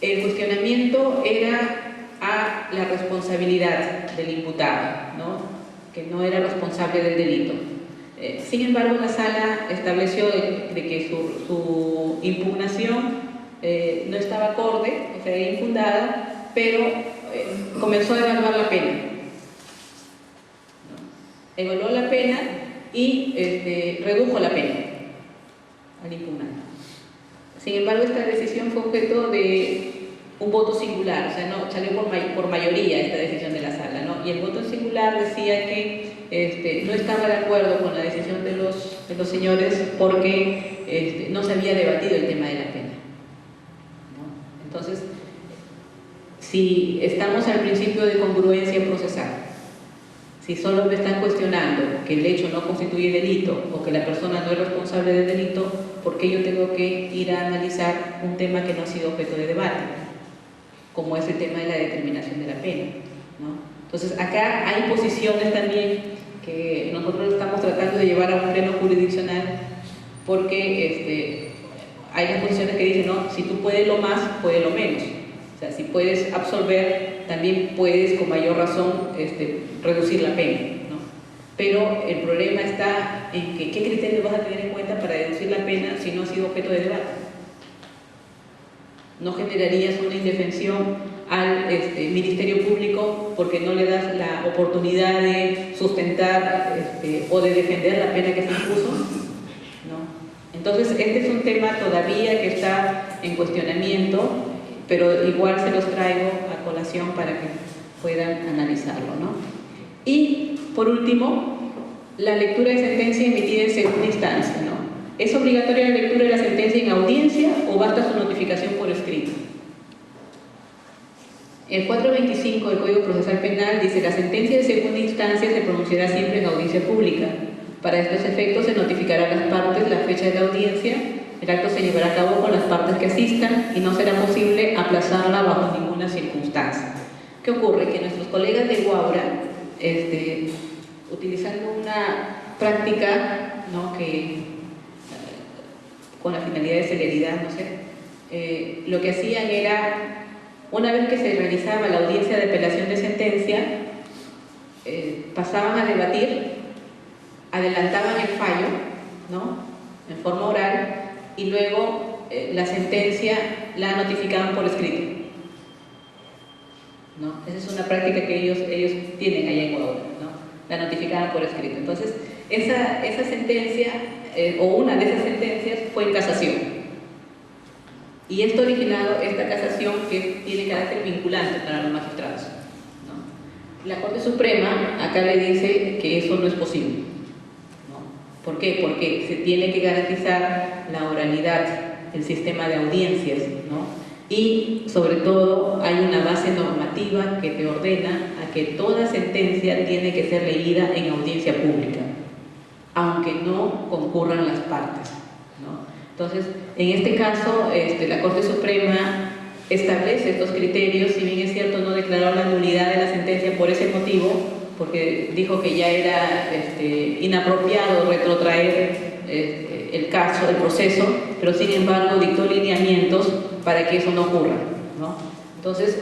el cuestionamiento era a la responsabilidad del imputado, ¿no? Que no era responsable del delito. Sin embargo, la sala estableció de que su impugnación no estaba acorde, o sea, era infundada, pero comenzó a evaluar la pena, ¿no? Evaluó la pena y redujo la pena al impugnante. Sin embargo, esta decisión fue objeto de un voto singular, o sea, no salió por mayoría esta decisión de la sala, ¿no? Y el voto singular decía que no estaba de acuerdo con la decisión de los señores porque no se había debatido el tema de la pena, ¿no? Entonces, si estamos al principio de congruencia procesal, si solo me están cuestionando que el hecho no constituye delito o que la persona no es responsable del delito, ¿por qué yo tengo que ir a analizar un tema que no ha sido objeto de debate, como es el tema de la determinación de la pena, ¿no? Entonces, acá hay posiciones también que nosotros estamos tratando de llevar a un pleno jurisdiccional, porque hay las posiciones que dicen, no, si tú puedes lo más, puedes lo menos. O sea, si puedes absolver, también puedes con mayor razón reducir la pena, ¿no? Pero el problema está en que qué criterios vas a tener en cuenta para reducir la pena si no ha sido objeto de debate. No generarías una indefensión al Ministerio Público porque no le das la oportunidad de sustentar o de defender la pena que se impuso. Entonces, este es un tema todavía que está en cuestionamiento, pero igual se los traigo a colación para que puedan analizarlo, ¿no? Y, por último, la lectura de sentencia emitida en segunda instancia, ¿no? ¿Es obligatoria la lectura de la sentencia en audiencia o basta su notificación por escrito? El 425 del Código Procesal Penal dice: la sentencia de segunda instancia se pronunciará siempre en audiencia pública. Para estos efectos se notificará a las partes la fecha de la audiencia, el acto se llevará a cabo con las partes que asistan y no será posible aplazarla bajo ninguna circunstancia. ¿Qué ocurre? Que nuestros colegas de Huaura, utilizando una práctica, ¿no?, con la finalidad de celeridad, no sé, lo que hacían era, una vez que se realizaba la audiencia de apelación de sentencia, pasaban a debatir, adelantaban el fallo, ¿no?, en forma oral, y luego la sentencia la notificaban por escrito, ¿no? Esa es una práctica que ellos tienen allá en Huaura, ¿no? La notificaban por escrito. Entonces, esa sentencia, o una de esas sentencias, fue en casación. Y esto ha originado esta casación que tiene carácter vinculante para los magistrados, ¿no? La Corte Suprema acá le dice que eso no es posible, ¿no? ¿Por qué? Porque se tiene que garantizar la oralidad, el sistema de audiencias, ¿no? Y sobre todo hay una base normativa que te ordena a que toda sentencia tiene que ser leída en audiencia pública, aunque no concurran las partes, ¿no? Entonces, en este caso, la Corte Suprema establece estos criterios. Si bien es cierto, no declaró la nulidad de la sentencia por ese motivo, porque dijo que ya era inapropiado retrotraer el caso, el proceso, pero sin embargo dictó lineamientos para que eso no ocurra, ¿no? Entonces,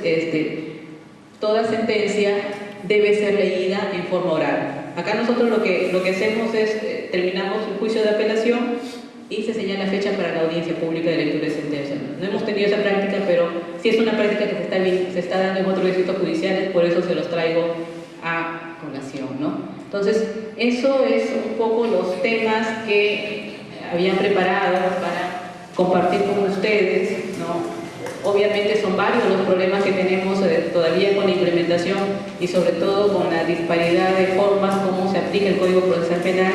toda sentencia debe ser leída en forma oral. Acá nosotros lo que hacemos es, terminamos el juicio de apelación y se señala fecha para la audiencia pública de lectura de sentencia. No hemos tenido esa práctica, pero sí es una práctica que se está dando en otros distritos judiciales, por eso se los traigo a colación, ¿no? Entonces, eso es un poco los temas que habían preparado para compartir con ustedes, ¿no? Obviamente son varios los problemas que tenemos todavía con la implementación y sobre todo con la disparidad de formas como se aplica el Código Procesal Penal,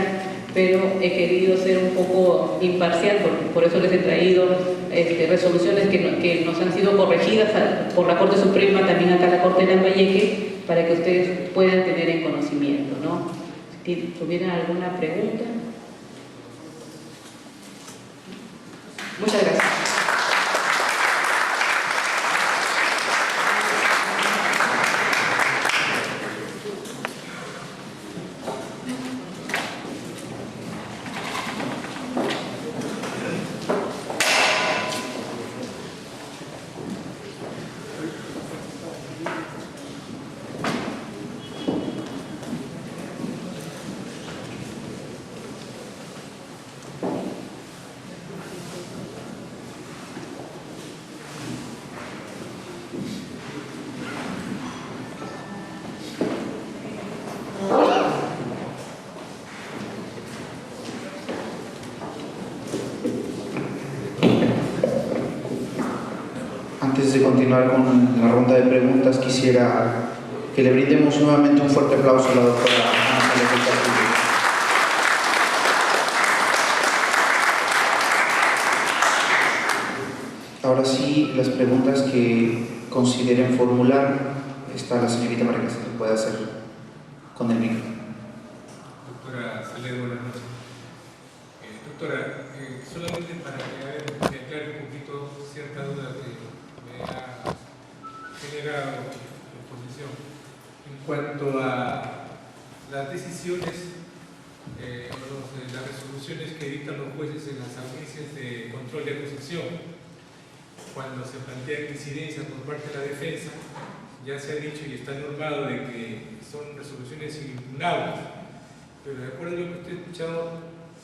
pero he querido ser un poco imparcial, por eso les he traído resoluciones que nos han sido corregidas por la Corte Suprema, también acá la Corte de Lambayeque, para que ustedes puedan tener en conocimiento, ¿no? Si tuvieran alguna pregunta. Muchas gracias. Antes de continuar con la ronda de preguntas, quisiera que le brindemos nuevamente un fuerte aplauso a la doctora Ana Salles del Castillo. Ahora sí, las preguntas que consideren formular, está la señorita para que se lo pueda hacer con el micro. Doctora Salles, buenas noches. Doctora, solamente para que me aclare un poquito cierta duda que me ha generado la exposición en cuanto a las decisiones, las resoluciones que dictan los jueces en las audiencias de control de acusación. Cuando se plantean incidencias por parte de la defensa, ya se ha dicho y está normado de que son resoluciones inimpugnables, pero de acuerdo a lo que usted ha escuchado,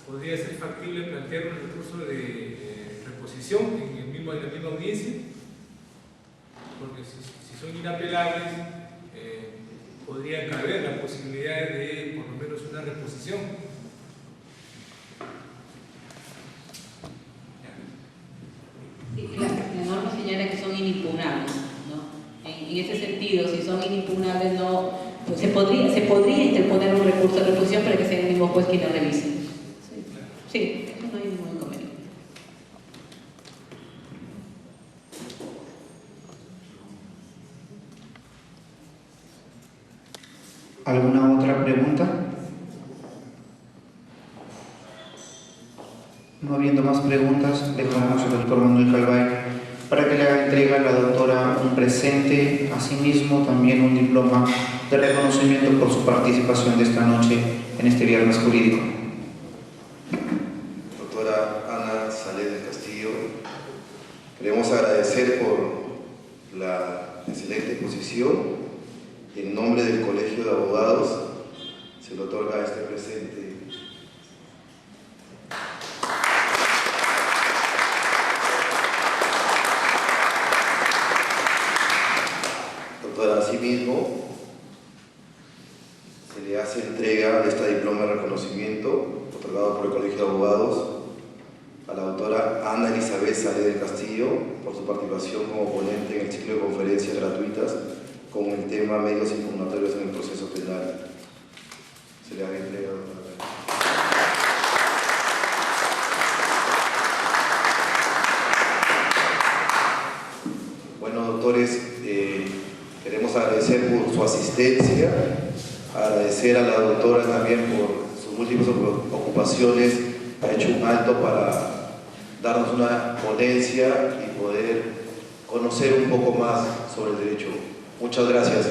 ¿podría ser factible plantear un recurso de reposición en la misma audiencia? Porque si son inapelables, podría caber la posibilidad de por lo menos una reposición. en ese sentido, si son inimpugnables, no, pues se podría interponer un recurso de reposición para que sea el mismo juez quien la revise. Sí, eso no hay ningún inconveniente. ¿Alguna otra pregunta? No habiendo más preguntas, dejamos al doctor Manuel Calvay para que le haga entrega a la doctora un presente, asimismo también un diploma de reconocimiento por su participación de esta noche en este viernes jurídico. Doctora Ana Salé del Castillo, queremos agradecer por la excelente exposición y en nombre del Colegio de Abogados se le otorga este presente. Doctora, asimismo se le hace entrega de este diploma de reconocimiento otorgado por el Colegio de Abogados a la doctora Ana Elizabeth Salé del Castillo por su participación como ponente en el ciclo de conferencias gratuitas con el tema medios impugnatorios en el proceso penal. Se le haga entrega, doctora. Bueno, doctores, queremos agradecer por su asistencia, agradecer a la doctora también por sus múltiples ocupaciones, ha hecho un alto para darnos una ponencia y poder conocer un poco más sobre el derecho. Muchas gracias.